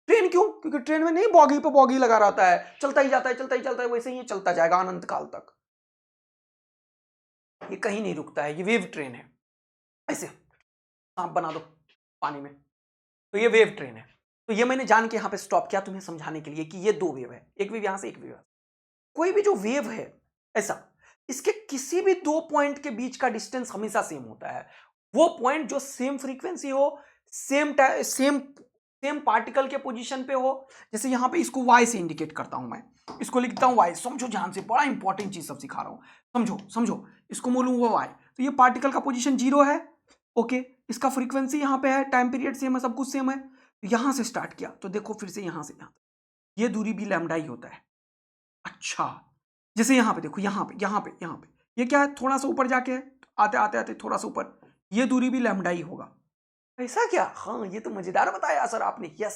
ट्रेन क्यों? क्योंकि ट्रेन में नहीं बॉगी पे बॉगी लगा रहता है, चलता ही जाता है, चलता ही चलता है, वैसे ही ये चलता जाएगा अनंत काल तक, ये कहीं नहीं रुकता है। ये वेव ट्रेन है। ऐसे सांप बना दो पानी में, तो ये वेव ट्रेन है। तो ये मैंने जान के यहां पे स्टॉप किया तुम्हें समझाने के लिए कि ये दो वेव है, एक वेव यहां से, एक वेव। कोई भी जो वेव है ऐसा, इसके किसी भी दो पॉइंट के बीच का डिस्टेंस हमेशा सेम होता है। वो पॉइंट जो सेम फ्रीक्वेंसी हो, सेम सेम सेम पार्टिकल के पोजीशन पे हो। जैसे यहां पे इसको y से इंडिकेट करता हूं मैं, इसको लिखता हूं y। समझो ध्यान से, बड़ा इंपॉर्टेंट चीज सब सिखा रहा हूं, समझो समझो। इसको बोलूं वो y, तो ये पार्टिकल का पोजीशन 0 है। ओके, इसका फ्रीक्वेंसी यहां पे है, टाइम पीरियड सेम है, सब कुछ सेम है। यहां से स्टार्ट किया तो देखो फिर से यहां से यहां, ये दूरी भी लैम्डा ही होता है। अच्छा, जैसे यहां पे देखो, यहां पे यहां पे यहां पे ये क्या है? थोड़ा सा ऊपर जाके है, आते आते आते थोड़ा सा ऊपर, ये दूरी भी लैम्डा ही होगा। ऐसा क्या? हाँ, ये तो मजेदार बताया सर आपने। यस,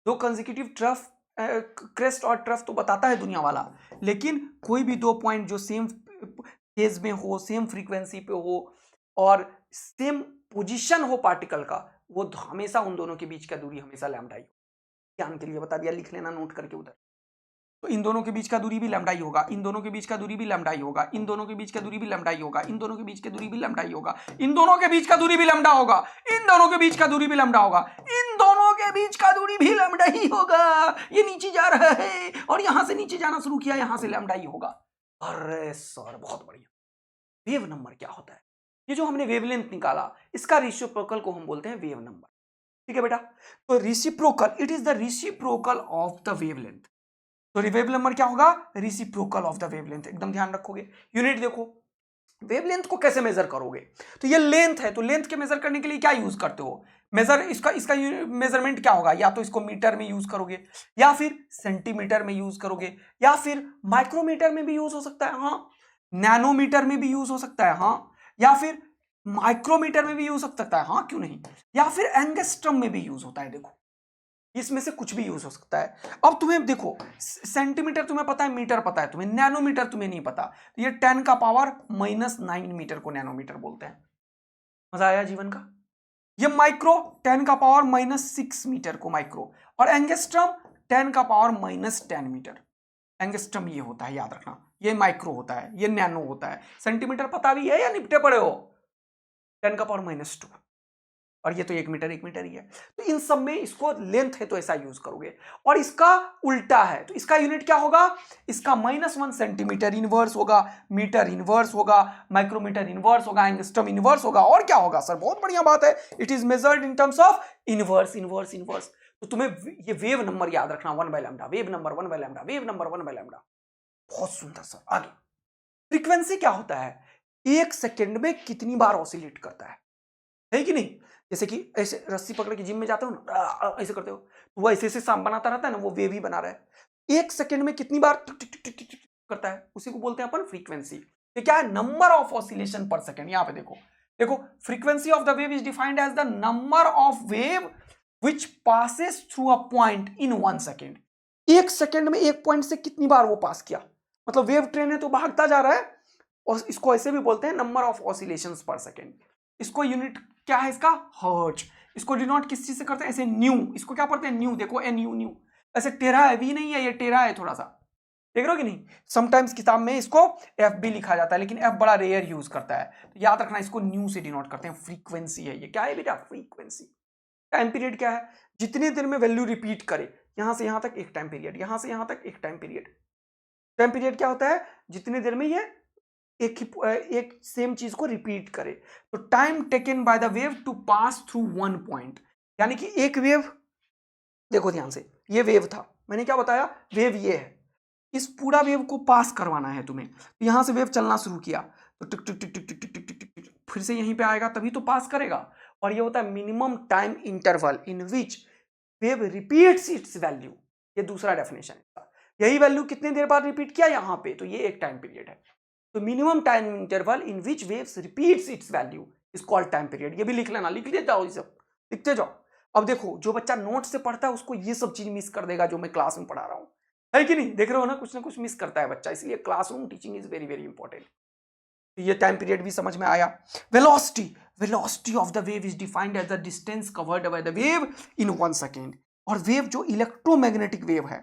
दो कंसेक्यूटिव ट्रफ, क्रेस्ट और ट्रफ तो बताता है दुनिया वाला, लेकिन कोई भी दो पॉइंट जो सेम फेज में हो, सेम फ्रीक्वेंसी पे हो, और सेम पोजीशन हो पार्टिकल का, वो हमेशा उन दोनों के बीच का दूरी हमेशा लैम्डा ही। ज्ञान के लिए बता दिया, लिख लेना नोट करके उधर। तो इन दोनों के बीच का दूरी भी लैम्डा ही होगा, इन दोनों के बीच का दूरी भी लैम्डा ही होगा, इन दोनों के बीच का दूरी भी लैम्डा ही होगा, इन दोनों के बीच का दूरी भी लैम्डा ही होगा, इन दोनों के बीच का दूरी भी लैम्डा होगा, इन दोनों के बीच का दूरी भी लैम्डा होगा, इन दोनों के बीच का दूरी भी लैम्डा ही होगा। ये नीचे जा रहा है और यहां से नीचे जाना शुरू किया, यहां से लैम्डा ही होगा। अरे सर बहुत बढ़िया। वेव नंबर क्या होता है? ये जो हमने वेवलेंथ निकाला, इसका रेशिप्रोकल को हम बोलते हैं वेव नंबर। ठीक है बेटा। तो reciprocal, it is the reciprocal of the wavelength. तो वेव नंबर क्या होगा? Reciprocal of the wavelength. एकदम ध्यान रखोगे। यूनिट देखो, वेवलेंथ को कैसे मेजर करोगे? तो ये लेंथ है, तो लेंथ के मेजर करने के लिए क्या यूज करते हो? मेजर इसका इसका मेजरमेंट क्या होगा? या तो इसको मीटर में यूज करोगे, या फिर सेंटीमीटर में यूज करोगे, या फिर माइक्रोमीटर में भी यूज हो सकता है, हाँ, नैनोमीटर में भी यूज हो सकता है, हाँ, या फिर माइक्रोमीटर में भी यूज हो सकता है, हाँ, क्यों नहीं, या फिर एंगस्ट्रम में भी यूज होता है। देखो, इसमें से कुछ भी यूज हो सकता है। अब तुम्हें देखो, सेंटीमीटर तुम्हें पता है, मीटर पता है तुम्हें, नैनोमीटर तुम्हें नहीं पता। तो ये 10 का पावर -9 मीटर को नैनोमीटर बोलते हैं। मजा आया जीवन का? ये माइक्रो 10 का पावर -6 मीटर को माइक्रो, और एंगस्ट्रम 10 का पावर -10 मीटर। एंगस्ट्रम ये होता है, याद रखना, ये माइक्रो होता है, ये नैनो होता है। सेंटीमीटर पता भी है या निपटे पड़े हो? 10 का पावर -2, और ये तो 1 मीटर 1 मीटर ही है। तो इन सब में इसको लेंथ है तो ऐसा यूज करोगे, और इसका उल्टा है तो इसका यूनिट क्या होगा? इसका -1 सेंटीमीटर इनवर्स होगा, मीटर इनवर्स होगा, माइक्रोमीटर इनवर्स होगा, एंगस्ट्रम इनवर्स होगा, और क्या होगा सर? बहुत बढ़िया बात है, it is measured in terms of inverse inverse inverse. तो तुम्हें ये वेव नंबर याद रखना, 1/λ, वेव नंबर 1/λ, वेव नंबर 1/λ। बहुत सुंदर सर। आगे, फ्रीक्वेंसी क्या होता है? 1 सेकेंड में कितनी बार ऑसिलेट करता है कि नहीं? जैसे कि ऐसे रस्सी पकड़ के जिम में जाते हो ना, ऐसे करते हो, तो वो ऐसे ऐसे सांप बनाता रहता है ना, वो वेव ही बना रहा है। 1 सेकेंड में कितनी बार टिक टिक टिक टिक टिक करता है, उसी को बोलते हैं अपन फ्रीक्वेंसी। ये क्या है? Number of oscillation per second. यहां पे देखो, देखो, frequency of the wave is defined as the number of wave which passes through a point in 1 second. 1 सेकेंड में एक पॉइंट से कितनी बार वो पास किया, मतलब वेव ट्रेन है तो भागता जा रहा है, और इसको ऐसे भी बोलते हैं नंबर ऑफ ऑसिलेशंस पर सेकेंड। इसको यूनिट क्या है इसका? हर्ट्ज। इसको डिनोट किस चीज से करते हैं? ऐसे न्यू। इसको क्या पढ़ते हैं? न्यू। देखो, NU, न्यू। ऐसे टेरा है, वी नहीं है, ये टेरा है थोड़ा सा, देख रहे हो कि नहीं? समटाइम्स किताब में इसको एफ भी लिखा जाता है, लेकिन एफ बड़ा रेयर यूज करता है, तो याद रखना इसको न्यू से डिनोट करते हैं। फ्रीक्वेंसी है ये। क्या है बेटा? फ्रीक्वेंसी। टाइम पीरियड क्या है? जितनी देर में वैल्यू रिपीट करे, यहां से यहां तक एक टाइम पीरियड, यहां से यहां तक एक टाइम पीरियड। टाइम पीरियड क्या होता है? जितनी देर में ये एक सेम चीज को रिपीट करे। तो time taken by the wave to pass through 1 point, यानी कि एक वेव, देखो ध्यान से, ये वेव था, मैंने क्या बताया? वेव ये है, इस पूरा वेव को पास करवाना है तुम्हें। तो यहां से वेव चलना शुरू किया, तो टिक टिक टिक टिक टिक टिक टिक टिक टिक टिक, फिर से यहीं पे आएगा, तभी तो पास करेगा। और ये होता है minimum time interval in which wave repeats it's value. ये दूसरा डेफिनेशन है। यही वैल्यू कितनी देर बाद रिपीट किया यहां पे, तो ये एक टाइम पीरियड है। तो minimum time interval in which waves repeats it's value is called time period. ये भी लिख लेना, लिख लेते जाओ, ये सब लिखते जाओ। अब देखो, जो बच्चा नोट से पढ़ता है उसको ये सब चीज मिस कर देगा जो मैं क्लास में पढ़ा रहा हूं, है कि नहीं? देख रहे हो ना कुछ मिस करता है बच्चा, इसलिए classroom teaching is very very important. तो ये टाइम पीरियड भी समझ में आया। Velocity, velocity of the wave is defined as the distance covered by the wave in 1 second. और वेव जो इलेक्ट्रोमैग्नेटिक वेव है,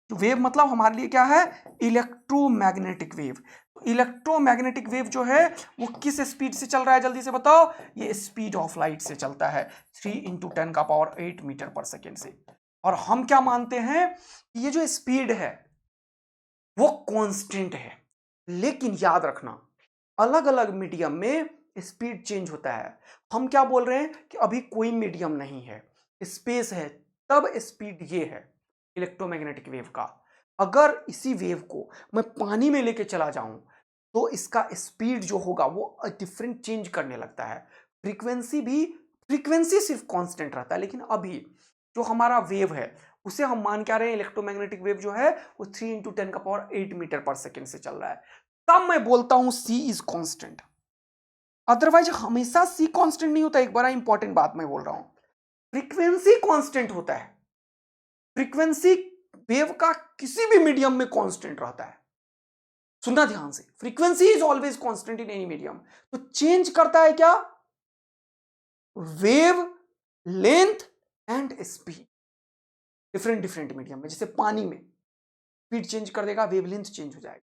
तो वेव मतलब हमारे लिए क्या है? Electromagnetic wave. इलेक्ट्रोमैग्नेटिक वेव जो है वो किस स्पीड से चल रहा है, जल्दी से बताओ? ये स्पीड ऑफ लाइट से चलता है, 3 × 10⁸ मीटर पर सेकेंड से। और हम क्या मानते हैं कि ये जो स्पीड है वो कांस्टेंट है, लेकिन याद रखना अलग अलग मीडियम में स्पीड चेंज होता है। हम क्या बोल रहे हैं कि अभी कोई मीडियम नहीं है, स्पेस है, तब स्पीड ये है इलेक्ट्रोमैग्नेटिक वेव का। अगर इसी वेव को मैं पानी में लेके चला जाऊं तो इसका स्पीड जो होगा वो डिफरेंट चेंज करने लगता है। फ्रीक्वेंसी सिर्फ कांस्टेंट रहता है, लेकिन अभी जो हमारा वेव है उसे हम मान क्या रहे हैं? इलेक्ट्रोमैग्नेटिक वेव जो है वो 3 × 10⁸ मीटर पर सेकेंड से चल रहा है, तब मैं बोलता हूं C इज कांस्टेंट। अदरवाइज हमेशा C कांस्टेंट नहीं होता। एक बड़ा इंपॉर्टेंट बात मैं बोल रहा हूं, फ्रीक्वेंसी कांस्टेंट होता है। फ्रीक्वेंसी वेव का किसी भी मीडियम में कांस्टेंट रहता है। सुनना ध्यान से, frequency is always constant in any medium. तो चेंज करता है क्या? Wave length and speed. Different different medium में, जैसे पानी में स्पीड चेंज कर देगा, वेवलेंथ चेंज हो जाएगा।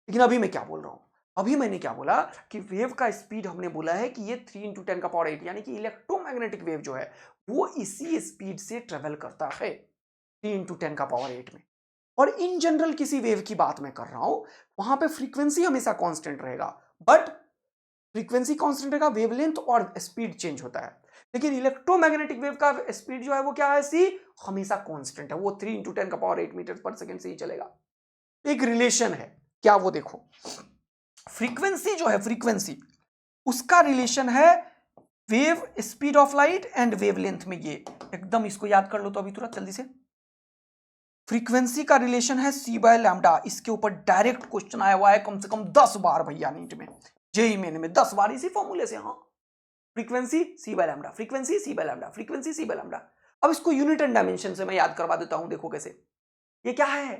लेकिन अभी मैं क्या बोल रहा हूं? अभी मैंने क्या बोला कि वेव का स्पीड हमने बोला है कि ये 3 × 10⁸, यानी कि इलेक्ट्रोमैग्नेटिक वेव जो है वो इसी स्पीड से ट्रेवल करता है 3 × 10⁸ में। और इन जनरल किसी वेव की बात मैं कर रहा हूं, वहां पे फ्रीक्वेंसी हमेशा कांस्टेंट रहेगा, बट फ्रीक्वेंसी कांस्टेंट रहेगा, वेवलेंथ और स्पीड चेंज होता है। लेकिन इलेक्ट्रोमैग्नेटिक वेव का स्पीड जो है वो क्या है, सी, हमेशा कांस्टेंट है, वो 3 × 10⁸ मीटर पर सेकेंड से ही चलेगा। एक रिलेशन है, क्या वो देखो, फ्रीक्वेंसी जो है, फ्रीक्वेंसी उसका रिलेशन है wave speed of light and wavelength में। ये एकदम इसको याद कर लो तो अभी तुरंत जल्दी से। फ्रीक्वेंसी का रिलेशन है c/λ। इसके ऊपर डायरेक्ट क्वेश्चन आया हुआ है कम से कम 10 बार भैया, नीट में, जेईई मेन में 10 बार इसी फॉर्मूले से। हाँ, frequency c/λ, frequency c/λ, frequency c/λ। अब इसको यूनिट एंड डायमेंशन से मैं याद करवा देता हूं, देखो कैसे। ये क्या है,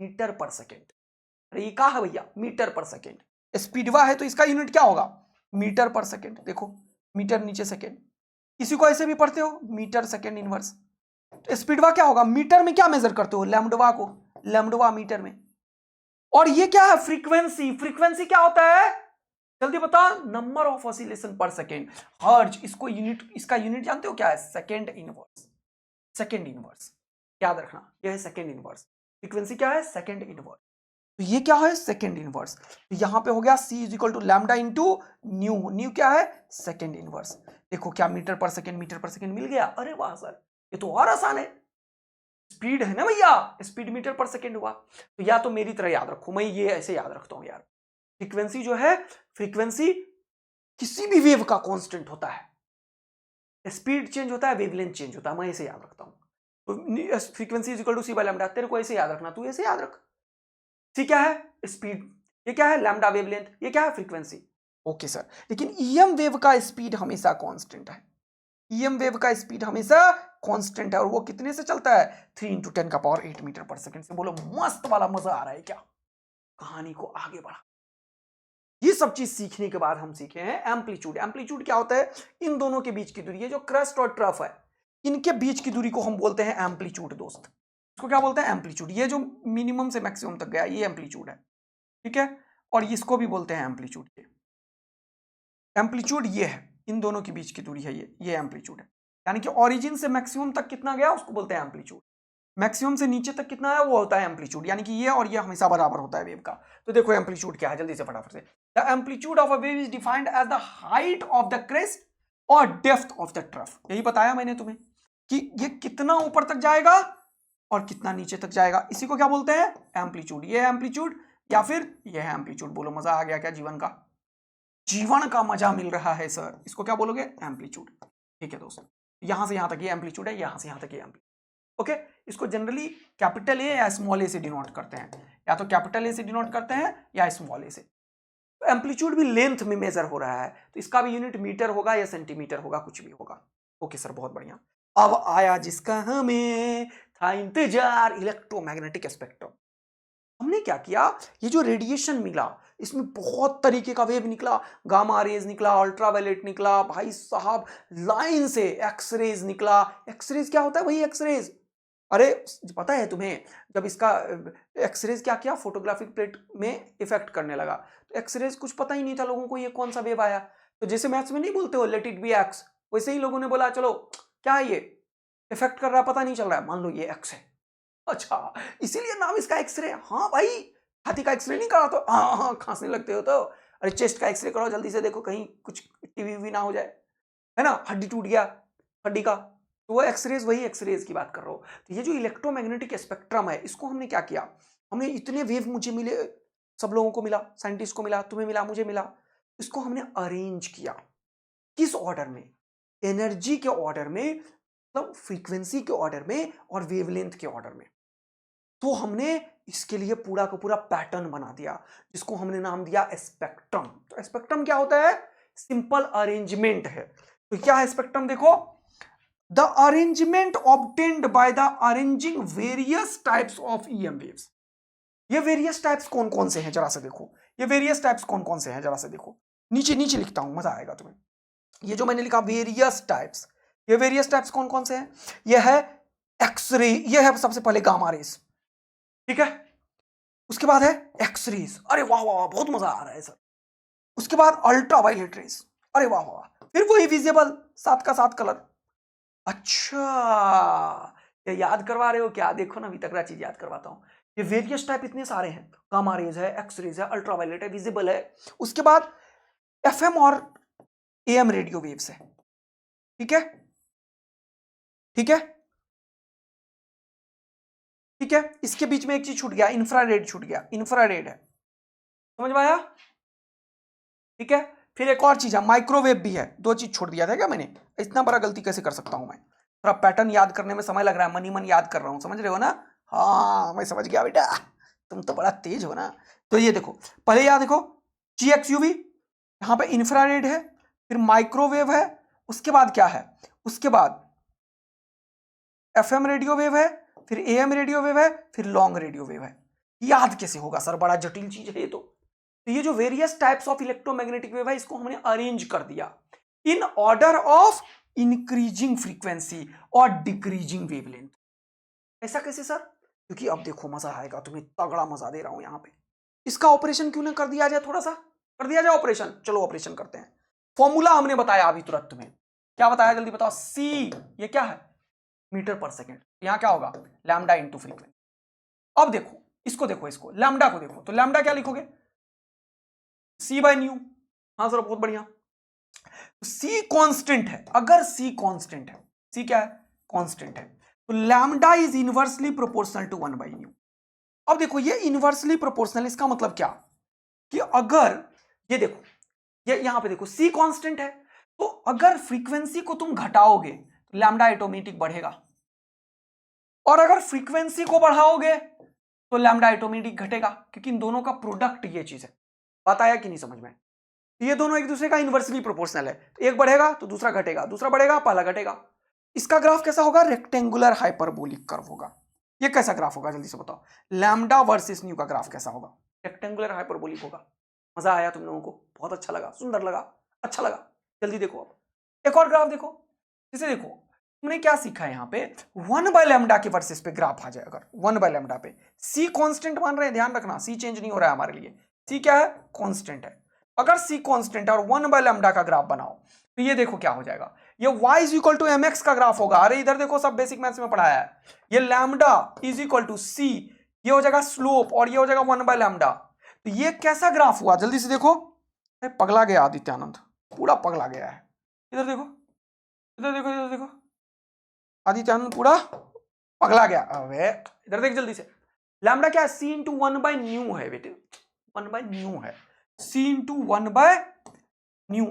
मीटर पर सेकेंड। अरे ये क्या है भैया, मीटर पर सेकेंड। स्पीडवा है तो इसका यूनिट क्या होगा, मीटर पर सेकेंड। देखो मीटर नीचे सेकेंड, इसी को ऐसे भी पढ़ते हो, मीटर सेकेंड इनवर्स। तो स्पीडवा क्या होगा, मीटर में क्या मेजर करते हो, लैम्डवा को, लैम्डवा मीटर में। और ये क्या है, फ्रीक्वेंसी। फ्रीक्वेंसी क्या होता है, जल्दी बता, number of oscillation per second, hertz. इसको यूनिट, इसका यूनिट जानते हो क्या है, सेकेंड इनवर्स। सेकेंड इनवर्स याद रखना, यह है सेकेंड इनवर्स। फ्रीक्वेंसी क्या है, सेकेंड इनवर्स। तो ये क्या है, सेकेंड इनवर्स। तो यहां पे हो गया c = lambda into new. New क्या है, सेकेंड इनवर्स। देखो क्या, मीटर पर सेकेंड, मीटर पर सेकेंड मिल गया। अरे वाह सर, ये तो और आसान है। स्पीड है ना भैया, स्पीड मीटर पर सेकेंड हुआ। तो या तो मेरी तरह याद रखो, मैं ये ऐसे याद रखता हूं यार। फ्रीक्वेंसी जो है, फ्रीक्वेंसी किसी भी वेव का कांस्टेंट होता है, स्पीड चेंज होता है, वेवलेंथ चेंज होता है, मैं ऐसे याद रखता हूं। तो फ्रीक्वेंसी = c/λ, तेरे को ऐसे याद रखना, तू ऐसे याद रख। सी क्या है, स्पीड, ये क्या है, लैम्डा वेवलेंथ, ये क्या है, फ्रीक्वेंसी। ओके सर, लेकिन ईएम वेव का स्पीड हमेशा कांस्टेंट है। ईएम वेव का स्पीड हमेशा कांस्टेंट है, और वो कितने से चलता है, 3 × 10⁸ मीटर पर सेकेंड से। बोलो मस्त वाला, मजा आ रहा है क्या। कहानी को आगे बढ़ा, ये सब चीज सीखने के बाद हम सीखे हैं एम्पलीट्यूड। एम्पलीट्यूड क्या होता है, इन दोनों के बीच की दूरी, ये जो क्रस्ट और ट्रफ है, इनके बीच की दूरी को हम बोलते हैं एम्पलीट्यूड दोस्त। इसको क्या बोलते हैं, एम्पलीट्यूड। ये जो मिनिमम से मैक्सिमम तक गया, ये एम्पलीट्यूड है, ठीक है। और इसको भी बोलते हैं एम्पलीट्यूड। एम्पलीट्यूड ये है, इन दोनों के बीच की दूरी है, ये एम्पलीट्यूड है। यानी कि ओरिजिन से मैक्सिमम तक कितना गया, उसको बोलते हैं एम्पलीट्यूड। मैक्सिमम से नीचे तक कितना है, वो होता है एम्पलीट्यूड। यानी कि ये और ये हमेशा बराबर होता है वेव का। तो देखो एम्पलीट्यूड क्या है, जल्दी से फटाफट से। The amplitude of a wave is defined as the height of the crest और डेप्थ ऑफ द ट्रफ। यही बताया मैंने तुम्हें कि ये कितना ऊपर तक जाएगा और कितना नीचे तक जाएगा, इसी को क्या बोलते हैं, एम्पलीट्यूड। ये है एम्पलीट्यूड या फिर ये है एम्पलीट्यूड। बोलो मजा आ गया क्या जीवन का, जीवन का मजा मिल रहा है सर, इसको क्या बोलोगे, एम्पलीट्यूड। ठीक है दोस्तों, यहां से यहां तक ये एम्पलीट्यूड है, यहां से यहां तक ये एम्पलीट्यूड। ओके, इसको जनरली कैपिटल ए या स्मॉल ए से डिनोट करते हैं, या तो कैपिटल ए से डिनोट करते हैं या स्मॉल ए से। तो एम्पलीट्यूड भी लेंथ में मेजर हो रहा है, तो इसका भी यूनिट मीटर होगा या सेंटीमीटर होगा, कुछ भी होगा। ओके सर, बहुत बढ़िया। अब आया जिसका हमें था इंतजार, इलेक्ट्रोमैग्नेटिक स्पेक्ट्रम। हमने क्या किया, ये जो रेडिएशन मिला, इसमें बहुत तरीके का वेव निकला, गामा रेज निकला, अल्ट्रावायलेट निकला, भाई साहब लाइन से एक्सरेज निकला। एक्सरेज क्या होता है भाई, एक्सरेज, अरे पता है तुम्हें, जब इसका एक्सरेज क्या किया, फोटोग्राफिक प्लेट में इफेक्ट करने लगा, तो एक्सरेज कुछ पता ही नहीं था लोगों को ये कौन सा वेव आया। तो जैसे मैथ्स में नहीं बोलते हो लेट इट बी एक्स, वैसे ही लोगों ने बोला चलो क्या है ये, इफेक्ट कर रहा है, पता नहीं चल रहा है, मान लो ये एक्स है। अच्छा, इसीलिए नाम इसका एक्सरे। हाँ भाई, हाथी का एक्सरे नहीं करा तो हाँ हाँ खांसने लगते हो तो, अरे चेस्ट का एक्सरे करो जल्दी से, देखो कहीं कुछ टीवी ना हो जाए, है ना, हड्डी टूट गया हड्डी का, तो वो एक्सरेज, वही एक्सरेज की बात कर रहा हूँ। तो ये जो इलेक्ट्रोमैग्नेटिक स्पेक्ट्रम है, इसको हमने क्या किया, हमने इतने वेव मुझे मिले, सब लोगों को मिला, साइंटिस्ट को मिला, तुम्हें मिला, मुझे मिला, इसको हमने अरेंज किया। किस ऑर्डर में, एनर्जी के ऑर्डर में, मतलब फ्रीक्वेंसी के ऑर्डर में और वेवलेंथ के ऑर्डर में। तो हमने इसके लिए पूरा का पूरा पैटर्न बना दिया, जिसको हमने नाम दिया स्पेक्ट्रम। तो स्पेक्ट्रम क्या होता है, सिंपल अरेंजमेंट है। तो क्या है स्पेक्ट्रम, देखो, the arrangement obtained by the arranging various types of EM waves. ये वेरियस टाइप्स कौन कौन से हैं जरा से देखो, ये वेरियस टाइप्स कौन कौन से हैं जरा से देखो, नीचे नीचे लिखता हूं, मजा आएगा तुम्हें। ये जो मैंने लिखा वेरियस टाइप्स, ये वेरियस टाइप्स कौन कौन से हैं, ये है एक्सरे, ये है सबसे पहले गामा रेस, ठीक है, उसके बाद है एक्सरेज, अरे वाह वाह बहुत मजा आ रहा है सर, उसके बाद अल्ट्रावायलेट रेस, अरे वाह वाह, फिर वही विजिबल 7 का 7 कलर। अच्छा, ये याद करवा रहे हो क्या, देखो ना अभी तक चीज याद करवाता हूं। ये वेरियस टाइप इतने सारे हैं, गामा रेज है, एक्सरेज है, अल्ट्रावायलेट है, विजिबल है, उसके बाद एफएम और एएम रेडियो वेव्स है, ठीक है, ठीक है, ठीक है। इसके बीच में एक चीज छूट गया, इंफ्रारेड छूट गया, इंफ्रारेड है, समझ में आया? ठीक है। फिर एक और चीज है, माइक्रोवेव भी है। दो चीज छोड़ दिया था क्या मैंने? इतना बड़ा गलती कैसे कर सकता हूं मैं? थोड़ा पैटर्न याद करने में समय लग रहा है, मनी मन याद कर रहा हूं, समझ रहे हो ना? हाँ मैं समझ गया बेटा, तुम तो बड़ा तेज हो ना। तो ये देखो, पहले याद देखो, GXUV, यहां पे इंफ्रारेड है, फिर माइक्रोवेव है, उसके बाद क्या है, उसके बाद FM रेडियो वेव है, फिर AM रेडियो वेव है, फिर लॉन्ग रेडियो वेव है। याद कैसे होगा सर, बड़ा जटिल चीज है ये तो। ये जो various types of electromagnetic wave है, इसको हमने अरेंज कर दिया in order of increasing frequency और डिक्रीजिंग वेवलेंथ। ऐसा कैसे सर? क्योंकि अब देखो मजा आएगा तुम्हें, तगड़ा मजा दे रहा हूं यहां पे। इसका ऑपरेशन क्यों ना कर दिया जाए, थोड़ा सा कर दिया जाए ऑपरेशन। चलो ऑपरेशन करते हैं। फॉर्मूला हमने बताया अभी तुरंत तुम्हें, क्या बताया जल्दी बताओ? C, ये क्या है? मीटर पर सेकेंड। यहां क्या होगा? Lambda into frequency. अब देखो इसको, देखो इसको, लैम्डा को देखो, तो लैम्डा क्या लिखोगे? C by nu. हाँ सर बहुत बढ़िया। C कांस्टेंट है, अगर C कांस्टेंट है, C क्या है? कांस्टेंट है, तो lambda is inversely proportional to 1 by nu. अब देखो ये इनवर्सली प्रोपोर्शनल, इसका मतलब क्या कि अगर ये देखो, ये यहां पे देखो C कांस्टेंट है, तो अगर फ्रीक्वेंसी को तुम घटाओगे तो लैम्डा ऑटोमेटिक बढ़ेगा, और अगर फ्रीक्वेंसी को बढ़ाओगे तो लैम्डा ऑटोमेटिक घटेगा, क्योंकि इन दोनों का प्रोडक्ट ये चीज है। बात आया कि नहीं समझ में? ये दोनों एक दूसरे का इनवर्सली प्रोपोर्शनल है, तो एक बढ़ेगा तो दूसरा घटेगा, दूसरा बढ़ेगा पहला घटेगा। इसका ग्राफ कैसा होगा? रेक्टेंगुलर हाइपरबोलिक कर्व होगा। ये कैसा ग्राफ होगा जल्दी से बताओ? लैम्डा वर्सेस न्यू का ग्राफ कैसा होगा? रेक्टेंगुलर हाइपरबोलिक होगा। मजा आया तुम लोगों को? बहुत अच्छा लगा, सुंदर लगा, अच्छा लगा। जल्दी देखो अब एक और ग्राफ देखो। इसे देखो, तुमने क्या सीखा है यहाँ पे? 1 बाय लैम्डा के वर्सेस पे ग्राफ आ जाए, अगर 1 बाय लैम्डा पे C कांस्टेंट मान रहे हैं, ध्यान रखना C चेंज नहीं हो रहा है हमारे लिए। C क्या है? कांस्टेंट है। अगर C कांस्टेंट है और 1 बाय लैम्डा का ग्राफ बनाओ, तो ये देखो क्या हो जाएगा, ये y is equal to mx का ग्राफ होगा। अरे इधर देखो, सब बेसिक मैथ्स में पढ़ाया है। ये lambda is equal to C, ये हो जाएगा स्लोप, और ये हो जाएगा 1 बाय लैम्डा। तो ये कैसा ग्राफ हुआ जल्दी से देखो? पगला गया आदित्यानंद, पूरा पगला गया है। इधर देखो, इधर देखो, इधर देखो, आदित्यानंद पूरा पगला गया। अबे इधर देख जल्दी से, लैम्डा क्या है? C इंटू 1 बाय न्यू है बेटे, 1 बाय न्यू है, C into 1 by nu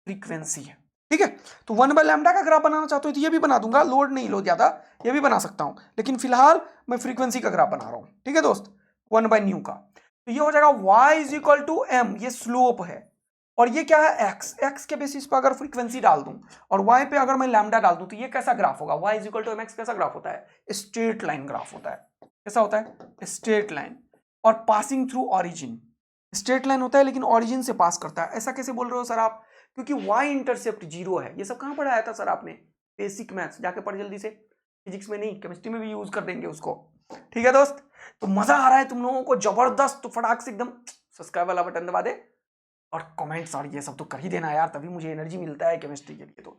frequency है। ठीक है, तो 1 बाय लैम्डा का ग्राफ बनाना चाहते हो तो ये भी बना दूंगा, लोड नहीं लो ज्यादा, ये भी बना सकता हूं, लेकिन फिलहाल मैं फ्रीक्वेंसी का ग्राफ बना रहा हूं। ठीक है दोस्त, 1 बाय न्यू का, तो ये हो जाएगा y is equal to m, ये स्लोप है, और ये क्या है? x के बेसिस पर अगर फ्रीक्वेंसी डाल दूं और y पे अगर मैं लैम्डा डाल दूं, तो ये कैसा ग्राफ होगा? y is equal to mx कैसा ग्राफ होता है? स्ट्रेट लाइन ग्राफ होता है। कैसा होता है? स्ट्रेट लाइन, और passing through origin. Straight line होता है लेकिन ऑरिजिन से पास करता है। ऐसा कैसे बोल रहे हो सर आप? क्योंकि y इंटरसेप्ट 0 है। ये सब कहां पढ़ाया था सर आपने? बेसिक मैथ्स, जाके पढ़ जल्दी से। फिजिक्स में नहीं, केमिस्ट्री में भी यूज कर देंगे उसको। ठीक है दोस्त, तो मजा आ रहा है तुम लोगों को जबरदस्त, तो फटाक से एकदम सब्सक्राइब वाला बटन दबा दे, और कमेंट्स और ये सब तो कर ही देना यार, तभी मुझे एनर्जी मिलता है केमिस्ट्री के लिए। तो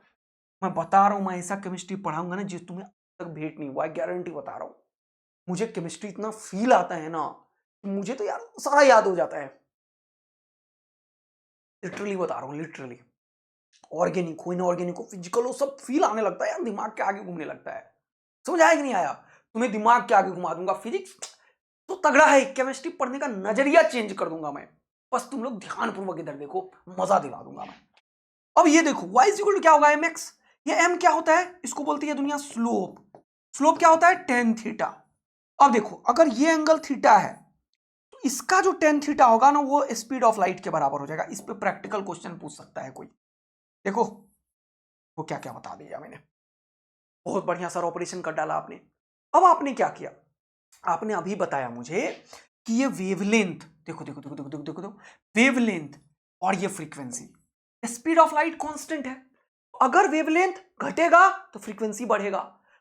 मैं बता रहा हूँ, मैं ऐसा केमिस्ट्री पढ़ाऊंगा ना जिस तुम्हें तक भेंट नहीं हुआ है, गारंटी बता रहा हूँ। मुझे केमिस्ट्री इतना फील आता है ना, मुझे तो यार सारा याद हो जाता है, लिटरली बता रहा हूँ, लिटरली। ऑर्गेनिक हो, इनऑर्गेनिक हो, फिजिकल हो, सब फील आने लगता है यार, दिमाग के आगे घूमने लगता है। समझ आया कि नहीं आया? तुम्हें दिमाग के आगे घुमा दूंगा। फिजिक्स तो तगड़ा है, केमिस्ट्री पढ़ने का नजरिया चेंज कर दूंगा मैं। बस तुम लोग ध्यानपूर्वक इधर देखो, मजा दिला दूंगा मैं। अब ये देखो, y इज इक्वल टू क्या होगा? mx। ये m क्या होता है? इसको बोलती है दुनिया स्लोप। स्लोप क्या होता है? tan theta. अब देखो, अगर ये एंगल थीटा है, तो इसका जो tan थीटा होगा ना, वो स्पीड ऑफ लाइट के बराबर हो जाएगा। इस पे प्रैक्टिकल क्वेश्चन पूछ सकता है कोई। देखो वो क्या क्या बता दिया मैंने, बहुत बढ़िया सर ऑपरेशन कर डाला आपने। अब आपने क्या किया? आपने अभी बताया मुझे कि ये वेवलेंथ, देखो देखो देखो देखो देखो देखो, देखो वेवलेंथ और ये frequency, speed of light constant है। अगर वेवलेंथ घटेगा तो फ्रीक्वेंसी बढ़ेगा,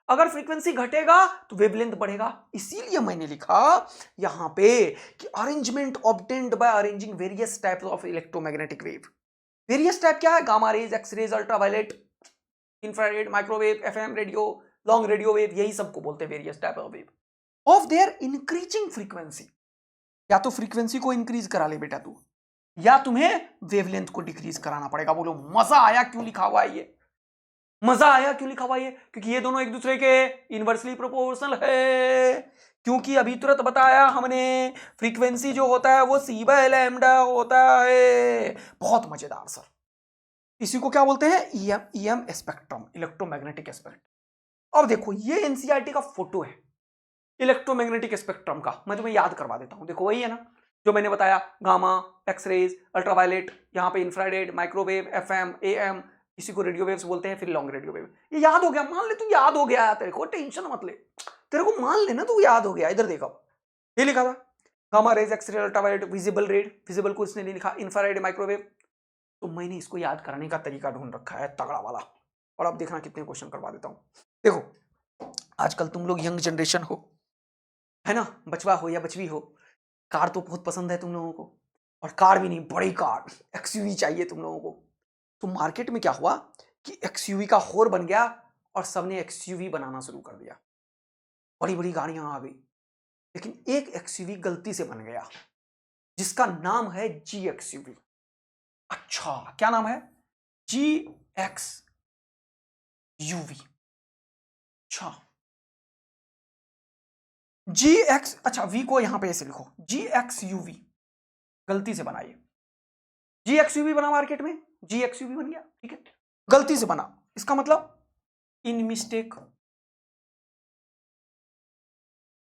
अगर फ्रीक्वेंसी घटेगा तो वेवलेंथ बढ़ेगा। इसीलिए मैंने लिखा यहां पे कि arrangement obtained by arranging various types of electromagnetic wave. Various type क्या है? Gamma rays, X rays, ultraviolet, infrared, microwave, FM radio, long radio wave, यही सबको बोलते हैं various type of wave of their increasing frequency. या तो फ्रीक्वेंसी को इंक्रीज करा ले बेटा तू, या तुम्हें वेवलेंथ को डिक्रीज कराना पड़ेगा। बोलो मजा आया क्यों लिखा हुआ है ये? मजा आया क्यों लिखा हुआ ये? क्योंकि ये दोनों एक दूसरे के इनवर्सली प्रोपोर्शनल है। क्योंकि अभी तुरंत बताया हमने फ्रीक्वेंसी जो होता है वो सी बाय लैम्डा होता है। बहुत मजेदार सर। इसी को क्या बोलते हैं? EM spectrum, electromagnetic spectrum. अब देखो ये एनसीईआरटी का फोटो है इलेक्ट्रोमैग्नेटिक स्पेक्ट्रम का। मैं तुम्हें याद करवा देता हूं। देखो वही है ना जो मैंने बताया, गामा, एक्सरेज, अल्ट्रावायलेट, यहाँ पे इंफ्रारेड, माइक्रोवेव, एफएम, एएम, इसी को रेडियो वेव्स बोलते हैं, फिर लॉन्ग रेडियो वेव। ये याद हो गया? मान ले तू याद हो गया, तेरे को टेंशन मत ले, तेरे को मान लेना तू याद हो गया। इधर देखो ये लिखा था gamma rays, X-ray, ultraviolet, visible red, visible को इसने नहीं लिखा, इंफ्रारेड, माइक्रोवेव। तो मैंने इसको याद कराने का तरीका ढूंढ रखा है तगड़ा वाला। और अब देखना कितने क्वेश्चन करवा देता हूं। देखो आजकल तुम लोग यंग जनरेशन हो, है ना, बचवा हो या बचवी हो, कार तो बहुत पसंद है तुम लोगों को, और कार भी नहीं, बड़ी कार एक्सयूवी चाहिए तुम लोगों को। तो मार्केट में क्या हुआ कि एक्सयूवी का होर बन गया और सबने एक्सयूवी बनाना शुरू कर दिया। बड़ी बड़ी गाड़ियां आ गई, लेकिन एक एक्सयूवी गलती से बन गया जिसका नाम है जी एक्सयूवी। अच्छा क्या नाम है? जी एक्स यूवी। अच्छा जी एक्स, अच्छा वी को यहां पे ऐसे लिखो, जी एक्स यूवी गलती से बनाइए। जी एक्स यूवी बना मार्केट में, जी एक्स यूवी बन गया, ठीक है, गलती से बना। इसका मतलब इन मिस्टेक,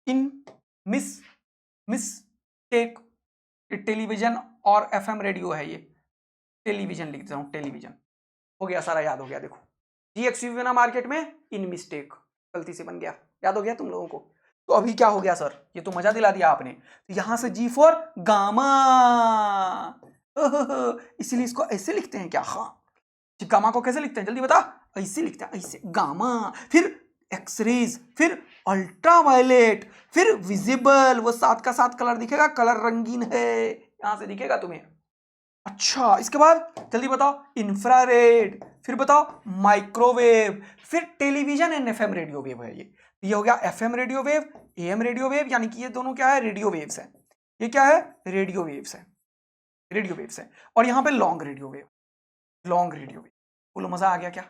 इन मिस्टेक। टेलीविजन और एफएम रेडियो है ये, टेलीविजन लिख देता हूं, टेलीविजन। हो गया, सारा याद हो गया। देखो जी एक्स यूवी बना मार्केट में, इन मिस्टेक, गलती से बन गया। याद हो गया तुम लोगों को? तो अभी क्या हो गया सर? ये तो मजा दिला दिया आपने। तो यहां से जी फॉर गामा, इसीलिए इसको ऐसे लिखते हैं क्या? हाँ, गामा को कैसे लिखते हैं जल्दी बता? ऐसे लिखते हैं, ऐसे गामा, फिर एक्सरेज, फिर अल्ट्रावायलेट, फिर विजिबल, वो साथ का साथ कलर दिखेगा, कलर रंगीन है, यहां से दिखेगा तुम्हें। अच्छा इसके बाद जल्दी बताओ, इंफ्रारेड, फिर बताओ माइक्रोवेव, फिर television and FM radio wave है ये हो गया FM radio wave, am radio wave, यानी कि ये दोनों क्या है? रेडियो वेव्स हैं। ये क्या है? रेडियो वेव्स है, रेडियो वेव्स है। और यहां पे long radio wave, long radio wave. बोलो मजा आ गया क्या?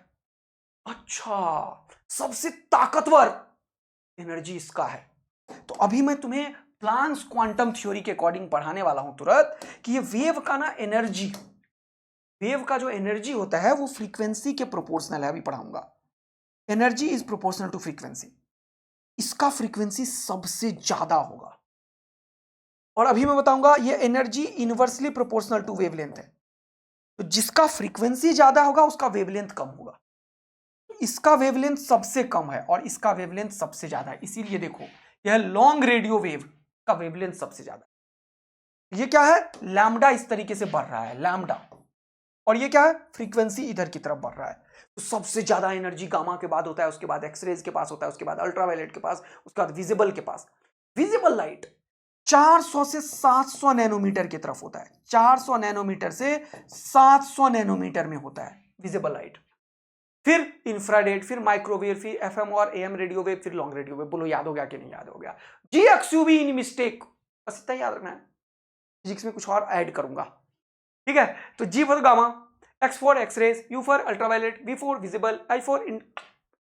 अच्छा सबसे ताकतवर एनर्जी इसका है। तो अभी मैं तुम्हें प्लांक्स क्वांटम थ्योरी के अकॉर्डिंग पढ़ाने वाला हूं तुरंत कि ये वेव का ना एनर्जी, वेव का जो एनर्जी होता है वो फ्रीक्वेंसी के प्रोपोर्शनल है। अभी पढ़ाऊंगा, energy is proportional to frequency. इसका फ्रीक्वेंसी सबसे ज्यादा होगा। और अभी मैं बताऊंगा ये energy inversely proportional to wavelength है। तो जिसका फ्रीक्वेंसी ज्यादा होगा उसका वेवलेंथ कम होगा। इसका वेवलेंथ सबसे कम है और इसका वेवलेंथ सबसे ज्यादा है। इसीलिए देखो यह लॉन्ग रेडियो वेव का वेवलेंथ सबसे ज्यादा है। ये क्या है? लैम्डा इस तरीके से बढ़ रहा है, लैम्डा। और ये क्या है? फ्रीक्वेंसी इधर की तरफ बढ़ रहा है। तो सबसे ज्यादा एनर्जी गामा के बाद होता है, उसके बाद एक्सरेज के पास होता है, उसके बाद अल्ट्रावायलेट के पास, उसके बाद विजिबल के पास। विजिबल लाइट 400 से 700 नैनोमीटर की तरफ होता है, 400 नैनोमीटर से 700 नैनोमीटर में होता है विजिबल लाइट। फिर इंफ्रारेड, फिर माइक्रोवेव, फिर एफएम और एएम रेडियो वेव, फिर लॉन्ग रेडियो वेव। बोलो याद हो गया कि नहीं याद हो गया? जी एक्सयूवी इन मिस्टेक, बस इतना याद रखना है। फिजिक्स में कुछ और ऐड करूंगा, ठीक है? तो G for gamma, X for X rays, U for ultraviolet, V for visible, I for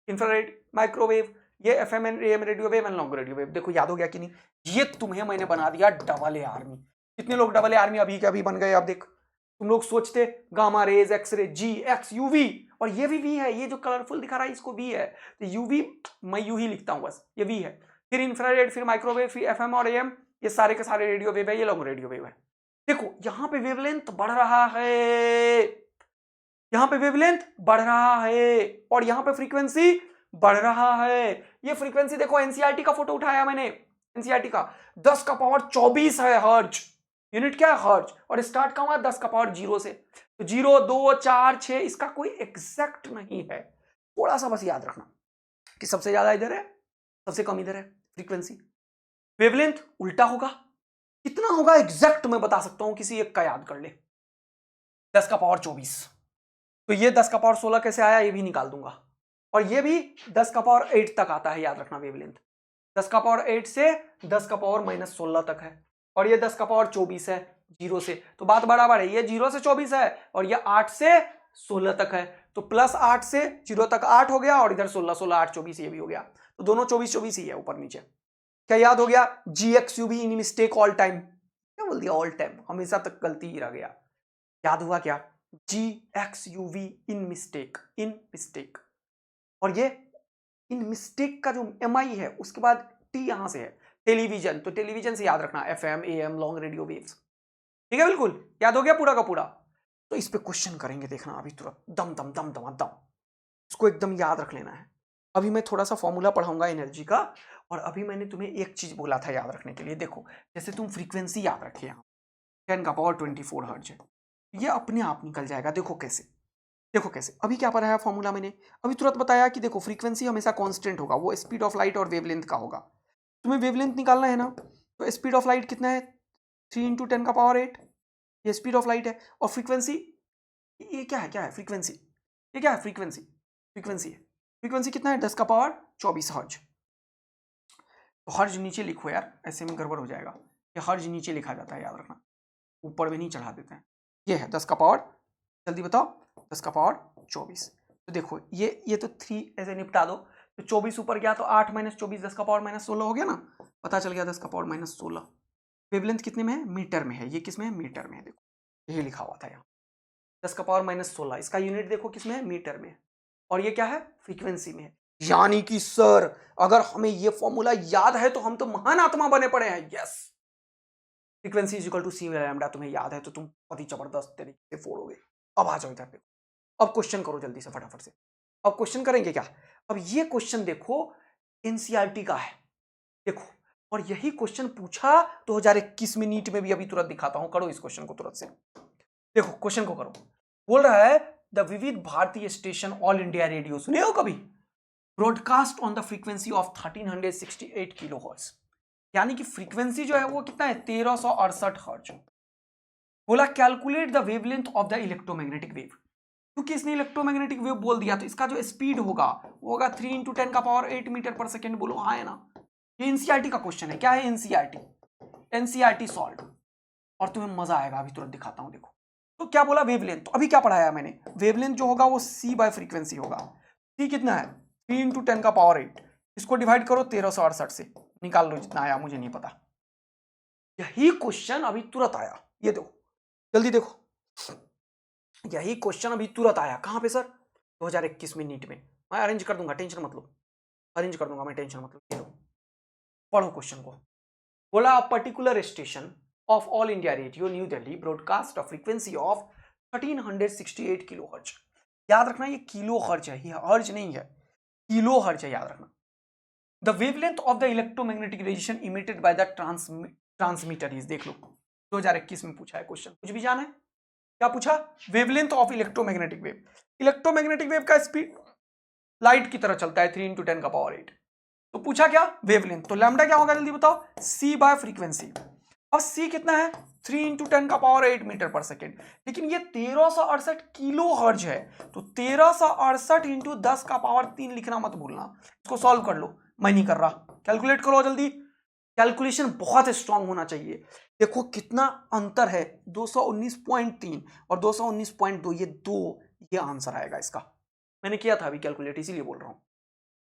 infrared, microwave, ये FM and AM radio wave and long radio wave. देखो याद हो गया कि नहीं? ये तुम्हें मैंने बना दिया डबल ए आर्मी। कितने लोग डबल ए आर्मी अभी के अभी बन गए? अब देख, तुम लोग सोचते गामा रेज, एक्सरे, जी एक्स यूवी, और ये भी वी है, ये जो कलरफुल दिखा रहा है इसको वी है। तो यूवी मैं यू ही लिखता हूं बस, ये वी है। फिर इंफ्रारेड, फिर माइक्रोवेव, फिर एफएम और एएम, ये सारे के सारे रेडियो वेव है, ये लॉन्ग रेडियो वेव है। देखो यहां पे वेवलेंथ बढ़ रहा है, यहां पे वेवलेंथ बढ़ रहा है, और यहां पे फ्रीक्वेंसी बढ़ रहा है। ये फ्रीक्वेंसी देखो, एनसीईआरटी का फोटो उठाया मैंने, एनसीईआरटी का 10 का पावर 24 है हर्ट्ज। यूनिट क्या है? हर्ट्ज। और स्टार्ट कहां हुआ? 10 का पावर 0 से। तो 0, 2, 4, 6, इसका कोई एग्जैक्ट नहीं है। थोड़ा सा बस याद रखना कि सबसे ज्यादा इधर है, सबसे कम इधर है फ्रीक्वेंसी। वेवलेंथ उल्टा होगा। कितना होगा एग्जैक्ट मैं बता सकता हूं, किसी एक का याद कर ले। 10 का पावर 24, तो ये 10 का पावर 16 कैसे आया ये भी निकाल दूंगा। और ये भी 10 का पावर 8 तक आता है, याद रखना वेवलेंथ। 10 का पावर 8 से 10 का पावर -16 तक है। और ये 10 का पावर 24 है 0 से, तो बात बराबर है। ये 0 से 24 है और ये 8 से 16 तक है। तो +8 से 0 तक 8 हो गया और इधर 16 16 8 24 ये भी हो गया, तो दोनों 24 24 ही है ऊपर नीचे। क्या याद हो गया? GXUV इन मिस्टेक ऑल टाइम, क्या बोल दिया ऑल टाइम, हमेशा तक गलती ही रह गया। याद हुआ क्या? GXUV इन मिस्टेक, और ये इन मिस्टेक का जो MI है उसके बाद T यहां से है टेलीविजन, तो टेलीविजन से याद रखना FM AM long radio waves. ठीक है, बिल्कुल याद हो गया पूरा का पूरा। तो इस पे क्वेश्चन करेंगे, देखना अभी तुरंत, दम दम दम दम दम, इसको एकदम याद रख लेना है। अभी मैं थोड़ा सा फॉर्मूला पढ़ाऊंगा एनर्जी का, और अभी मैंने तुम्हें एक चीज बोला था याद रखने के लिए। देखो जैसे तुम फ्रीक्वेंसी याद रखे यहाँ 10⁻24 हर्ट्ज है, ये अपने आप निकल जाएगा। देखो कैसे, देखो कैसे। अभी क्या पढ़ाया फॉर्मूला मैंने? अभी तुरंत बताया कि देखो फ्रीक्वेंसी हमेशा कांस्टेंट होगा, वो स्पीड ऑफ लाइट और वेवलेंथ का होगा। तुम्हें वेवलेंथ निकालना है ना, तो स्पीड ऑफ लाइट कितना है? 3 × 10⁸, ये स्पीड ऑफ लाइट है। और फ्रीक्वेंसी ये क्या है? क्या है फ्रीक्वेंसी? ये क्या है? फ्रीक्वेंसी है। फ्रीक्वेंसी कितना है? 10⁻24 हर्ज। तो हर्ज नीचे लिखो यार, ऐसे में गड़बड़ हो जाएगा। ये हर्ज नीचे लिखा जाता है, याद रखना, ऊपर में नहीं चढ़ा देते हैं। ये है 10 का पावर, जल्दी बताओ, 10 का पावर 24। तो देखो ये तो 3 ऐसे निपटा दो, तो 24 ऊपर गया तो 8 - 24 10 का पावर -16 हो गया ना, पता चल गया 10 का पावर -16। वेवलेंथ कितने में है? मीटर में है। ये किस में है? मीटर में है। देखो यही लिखा हुआ था यहाँ 10 का पावर -16, इसका यूनिट देखो किस में है? मीटर में। और ये क्या है? फ्रीक्वेंसी में है। यानी कि सर अगर हमें ये फॉर्मूला याद है तो हम तो महान आत्मा बने पड़े हैं। Yes, frequency is equal to C lambda तुम्हें याद है तो तुम बहुत ही जबरदस्त तरीके से फोड़ोगे। अब आ जाओ इधर पे, अब क्वेश्चन करो जल्दी से फटाफट से। अब क्वेश्चन करेंगे क्या? अब ये क्वेश्चन देखो एनसीईआरटी का है, देखो, और यही क्वेश्चन पूछा 2021 में नीट में भी। अभी तुरंत दिखाता हूं, करो इस क्वेश्चन को तुरंत से। देखो क्वेश्चन को करो, बोल रहा है द विविध भारतीय स्टेशन ऑल इंडिया रेडियो, सुने हो कभी? Broadcast on the frequency of 1368 kilohertz, यानी कि फ्रीक्वेंसी जो है वो कितना है? 1368 हर्ट्ज। बोला calculate the wavelength of the electromagnetic wave, क्योंकि इसने इलेक्ट्रोमैग्नेटिक वेव बोल दिया तो इसका जो स्पीड होगा वो होगा 3 × 10⁸ मीटर पर सेकेंड। बोलो हाँ है ना? ये एनसीईआरटी का क्वेश्चन है। क्या है? एनसीईआरटी सॉल्व, और तुम्हें मजा आएगा। अभी तुरंत दिखाता हूं, देखो। तो क्या बोला? वेवलेंथ। तो अभी क्या पढ़ाया मैंने? वेवलेंथ जो होगा वो C/फ्रीक्वेंसी होगा। C कितना है? 3 × 10⁸। इसको डिवाइड करो 1368 से, निकाल लो जितना आया, मुझे नहीं पता। यही क्वेश्चन अभी तुरंत आया, ये देखो जल्दी देखो, यही क्वेश्चन अभी तुरंत आया। कहां पे सर? 2021 में नीट में। मैं अरेंज कर दूंगा, टेंशन मत लो, अरेंज कर दूंगा मैं, टेंशन मत लो। पढ़ो क्वेश्चन को। बोला a particular station of all India radio new Delhi broadcast a frequency of 1368 kilo hertz. याद रखना ये किलो हर्ट्ज है, ये हर्ज नहीं है, किलो हर्ट्ज है, याद रखना। The wavelength of the electromagnetic radiation emitted by the transmitter is, देख लो 2021 में पूछा है क्वेश्चन। कुछ भी जाना है? क्या पूछा? Wavelength of electromagnetic wave. Electromagnetic wave का स्पीड लाइट की तरह चलता है 3 × 10⁸। तो पूछा क्या? वेवलेंथ। तो लैम्डा क्या होगा जल्दी बताओ? C/फ्रीक्वेंसी। अब C कितना है? 3 × 10⁸ मीटर पर सेकेंड। लेकिन ये 1368 किलो हर्ज है, तो 1368 × 10⁻³ लिखना मत भूलना। इसको सॉल्व कर लो, मैं नहीं कर रहा, कैलकुलेट करो जल्दी। कैलकुलेशन बहुत स्ट्रांग होना चाहिए। देखो कितना अंतर है, 219.3 और 219.2, ये आंसर आएगा इसका। मैंने किया था अभी कैलकुलेट, इसीलिए बोल रहा हूं।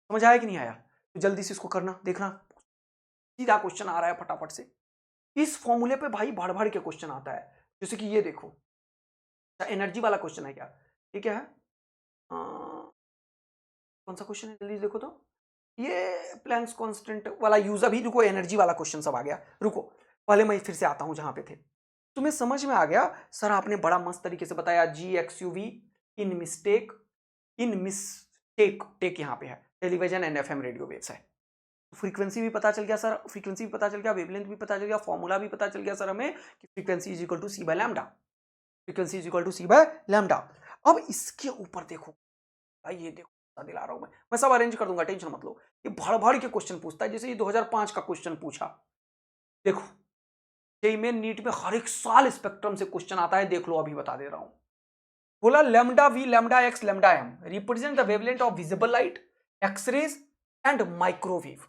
समझ आया कि नहीं आया? तो जल्दी से इसको करना, देखना सीधा क्वेश्चन आ रहा है फटाफट से। इस फॉर्मूले पे भाई भर भर के क्वेश्चन आता है, जैसे कि ये देखो, एनर्जी वाला क्वेश्चन है क्या? ये क्या है? कौन सा क्वेश्चन है? जल्दी देखो तो, ये प्लैंक्स कांस्टेंट वाला यूज। अभी रुको, एनर्जी वाला क्वेश्चन सब आ गया, रुको पहले मैं फिर से आता हूं जहां पे थे। तुम्हें समझ में आ गया? सर आपने बड़ा मस्त तरीके से बताया, GXUV इन मिस्टेक टेक यहाँ पे है, television and FM radio waves है। फ्रीक्वेंसी भी पता चल गया सर, फ्रीक्वेंसी भी पता चल गया, वेवलेंथ भी पता चल गया, फॉर्मूला भी पता चल गया सर हमें कि frequency is equal to C/λ, frequency is equal to C/λ। अब इसके ऊपर देखो भाई, ये देखो दिला रहा हूं मैं सब अरेंज कर दूंगा, टेंशन मत लो। ये भड़ भड़ के क्वेश्चन पूछता है, जैसे ये 2005 का क्वेश्चन पूछा। देखो जेईई मेन नीट में हर एक साल स्पेक्ट्रम से क्वेश्चन आता है, देख लो अभी बता दे रहा हूं। बोला λV, λX, λM represent the wavelength of visible light, X-rays and microwave.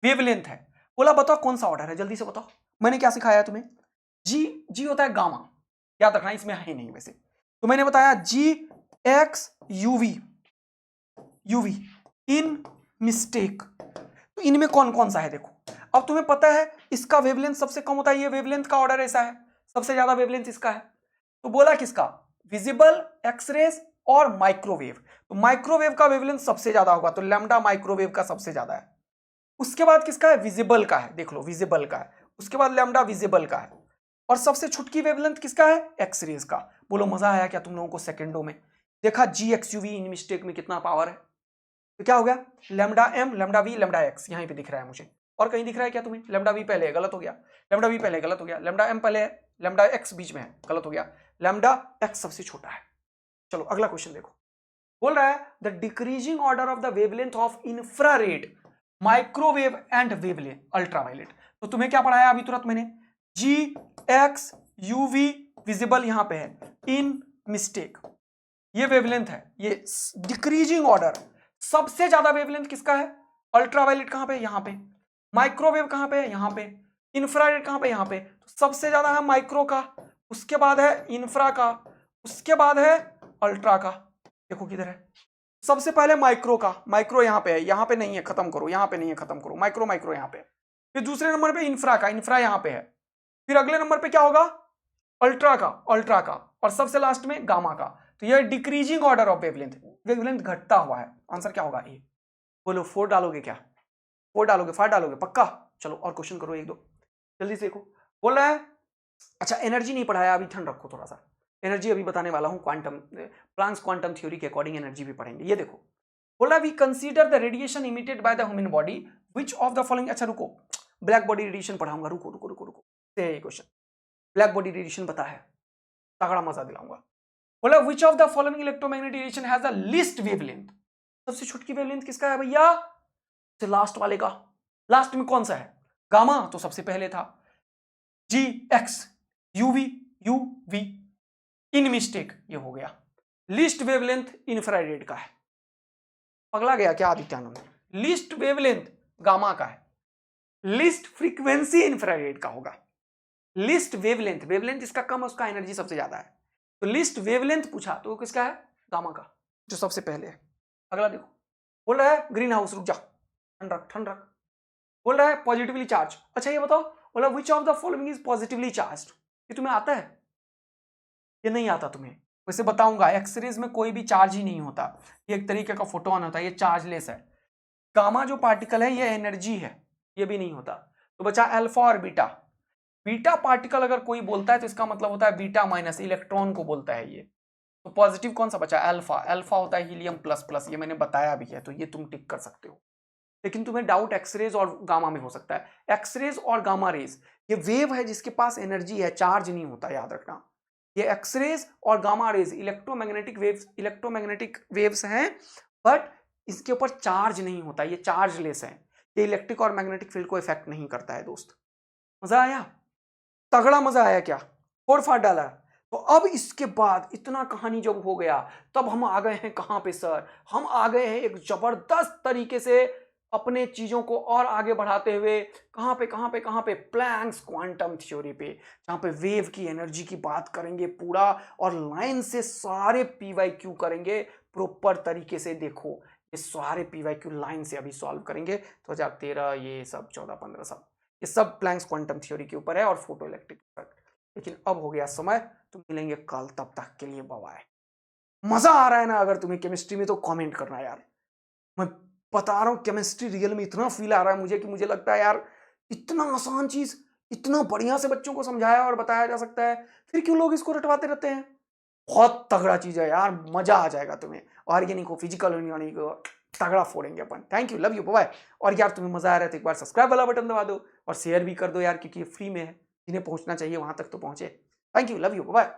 Wavelength है। बोला बताओ कौन सा ऑर्डर है, जल्दी से बताओ। मैंने क्या सिखाया तुम्हें? जी होता है गामा, याद रखना, इसमें है नहीं वैसे। तो मैंने बताया जी एक्स यूवी यूवी इन मिस्टेक। तो इनमें कौन कौन सा है देखो। अब तुम्हें पता है इसका वेवलेंथ सबसे कम होता है, ये वेवलेंथ का ऑर्डर ऐसा है, सबसे ज्यादा वेवलेंथ इसका है। तो बोला किसका, विजिबल, एक्सरेज और माइक्रोवेव। तो माइक्रोवेव का वेवलेंथ सबसे ज्यादा होगा, तो लैम्डा माइक्रोवेव का सबसे ज्यादा है। उसके बाद किसका है, विजिबल का है, देख लो विजिबल का है। उसके बाद लैम्डा विजिबल का है। और सबसे छुटकी वेवलेंथ किसका है, एक्सरेज का। बोलो मजा आया क्या तुम लोगों को सेकंडों में। देखा जी एक्स यूवी इन मिस्टेक में कितना पावर है। तो क्या हो गया, lambda M, lambda V, lambda X, यहीं पे दिख रहा है मुझे। और कहीं दिख रहा है क्या तुम्हें, लैम्डा वी पहले है, गलत हो गया। लैम्डा वी पहले गलत हो गया। लैम्डा एम पहले है, लैम्डा एक्स बीच में है, गलत हो गया। लैम्डा एक्स सबसे छोटा है। चलो अगला क्वेश्चन देखो। बोल रहा है the decreasing order of the wavelength of infrared, microwave and wavelength ultraviolet. तो तुम्हें क्या पढ़ाया अभी तुरंत मैंने, जी एक्स यूवी विजिबल यहां पे है, इन मिस्टेक ये वेवलेंथ है, ये डिक्रीजिंग ऑर्डर। सबसे ज्यादा वेवलेंथ किसका है, अल्ट्रावायलेट कहां पे, यहां पे। माइक्रोवेव कहां पे है, यहां पे। इंफ्रारेड कहां पे, यहां पे। तो सबसे ज्यादा है माइक्रो का, उसके बाद है इंफ्रा का, उसके बाद है अल्ट्रा का। देखो किधर है, सबसे पहले माइक्रो का, माइक्रो यहां पे है, यहां पे नहीं है, खत्म करो, यहां पे नहीं है, खत्म करो, माइक्रो माइक्रो यहां पे। फिर दूसरे नंबर पे इंफ्रा का, इंफ्रा यहां पे है। फिर अगले नंबर पे क्या होगा, अल्ट्रा का, अल्ट्रा का, और सबसे लास्ट में गामा का। तो ये decreasing order of wavelength, wavelength घटता हुआ है। आंसर क्या होगा, ए। बोलो 4 डालोगे क्या, 4 डालोगे, 5 डालोगे पक्का। चलो और क्वेश्चन करो एक दो जल्दी से देखो। बोल रहा है, अच्छा एनर्जी नहीं पढ़ाया अभी, ठंड रखो थोड़ा सा, एनर्जी अभी बताने वाला हूं। क्वांटम प्लैंक्स क्वांटम थ्योरी के अकॉर्डिंग एनर्जी भी पढ़ेंगे। ये देखो बोला we consider the radiation emitted by the human body which of the following. अच्छा रुको, ब्लैक बॉडी रेडिएशन पढ़ाऊंगा, रुको रुको रुको रुको। ये क्वेश्चन ब्लैक बॉडी रेडिएशन पता है, तगड़ा मजा दिलाऊंगा। बोला which of the following electromagnetic radiation has the least wavelength. सबसे छोटी वेवलेंथ किसका है भैया, से लास्ट वाले का। लास्ट में कौन सा है, गामा तो सबसे पहले था। जी एक्स यूवी यूवी इन मिस्टेक ये हो गया। लीस्ट वेवलेंथ इंफ्रारेड का है। पगला गया क्या आदित्यानंद, लीस्ट वेवलेंथ गामा का है, लीस्ट फ्रीक्वेंसी इंफ्रारेड का होगा। लिस्ट वेवलेंथ, वेवलेंथ जिसका कम है उसका एनर्जी सबसे ज्यादा है। तो लिस्ट वेवलेंथ पूछा तो किसका है, गामा का, जो सबसे पहले है। अगला देखो, बोल रहा है ग्रीन हाउस, रुक जा, ठंड रख ठंड रख। बोल रहा है पॉजिटिवली चार्ज। अच्छा ये बताओ, बोला which of the following is positively charged. ये तुम्हें आता है, ये नहीं आता तुम्हें, वैसे बताऊंगा। एक्सरेज में कोई भी चार्ज ही नहीं होता, ये एक तरीके का फोटोन होता है, ये चार्जलेस है। गामा जो पार्टिकल है ये एनर्जी है, ये भी नहीं होता। तो बचा अल्फा और बीटा। बीटा पार्टिकल अगर कोई बोलता है तो इसका मतलब होता है बीटा माइनस, इलेक्ट्रॉन को बोलता है ये। तो पॉजिटिव कौन सा बचा, अल्फा। अल्फा होता है हीलियम प्लस प्लस, ये मैंने बताया भी है, तो ये तुम टिक कर सकते हो। लेकिन तुम्हें डाउट एक्सरेज और गामा में हो सकता है। एक्सरेज और गामा रेज ये वेव है जिसके पास एनर्जी है, चार्ज नहीं होता, याद रखना। ये एक्सरेज और गामा रेज इलेक्ट्रोमैग्नेटिक वेव्स हैं, बट इसके ऊपर चार्ज नहीं होता, ये चार्जलेस है। ये इलेक्ट्रिक और मैग्नेटिक फील्ड को इफेक्ट नहीं करता है दोस्त। मजा आया, तगड़ा मजा आया क्या, फोड़ फाड़ डाला। तो अब इसके बाद इतना कहानी जब हो गया, तब हम आ गए हैं कहां पे सर, हम आ गए हैं एक जबरदस्त तरीके से अपने चीजों को और आगे बढ़ाते हुए। कहां पे प्लैंक्स क्वांटम थ्योरी पे, जहां पे वेव की एनर्जी की बात करेंगे पूरा, और लाइन से सारे पीवाईक्यू करेंगे प्रॉपर तरीके से। देखो ये सारे पीवाईक्यू लाइन से अभी सॉल्व करेंगे। 2013 ये सब 14-15 सब, ये सब प्लैंक्स क्वांटम थ्योरी के ऊपर है और फोटो इलेक्ट्रिक इफेक्ट। लेकिन अब हो गया समय, तो मिलेंगे कल, तब तक के लिए बाय बाय। मजा आ रहा है ना अगर तुम्हें केमिस्ट्री में, तो कमेंट करना यार। मैं बता रहा हूं केमिस्ट्री रियल में इतना फील आ रहा है मुझे, कि मुझे लगता है यार इतना आसान चीज इतना बढ़िया से बच्चों को समझाया और बताया जा सकता है, फिर क्यों लोग इसको रटवाते रहते हैं। बहुत तगड़ा चीज है यार, मजा आ जाएगा तुम्हें। ऑर्गेनिक हो, फिजिकल ऑर्गेनिक हो, तगड़ा फोड़ेंगे अपन। Thank you, love you, bye. और यार तुम्हें मजा आ रहा है तो एक बार सब्सक्राइब वाला बटन दबा दो और शेयर भी कर दो यार, क्योंकि ये फ्री में है, जिन्हें पहुंचना चाहिए वहां तक तो पहुंचे। Thank you, love you, bye.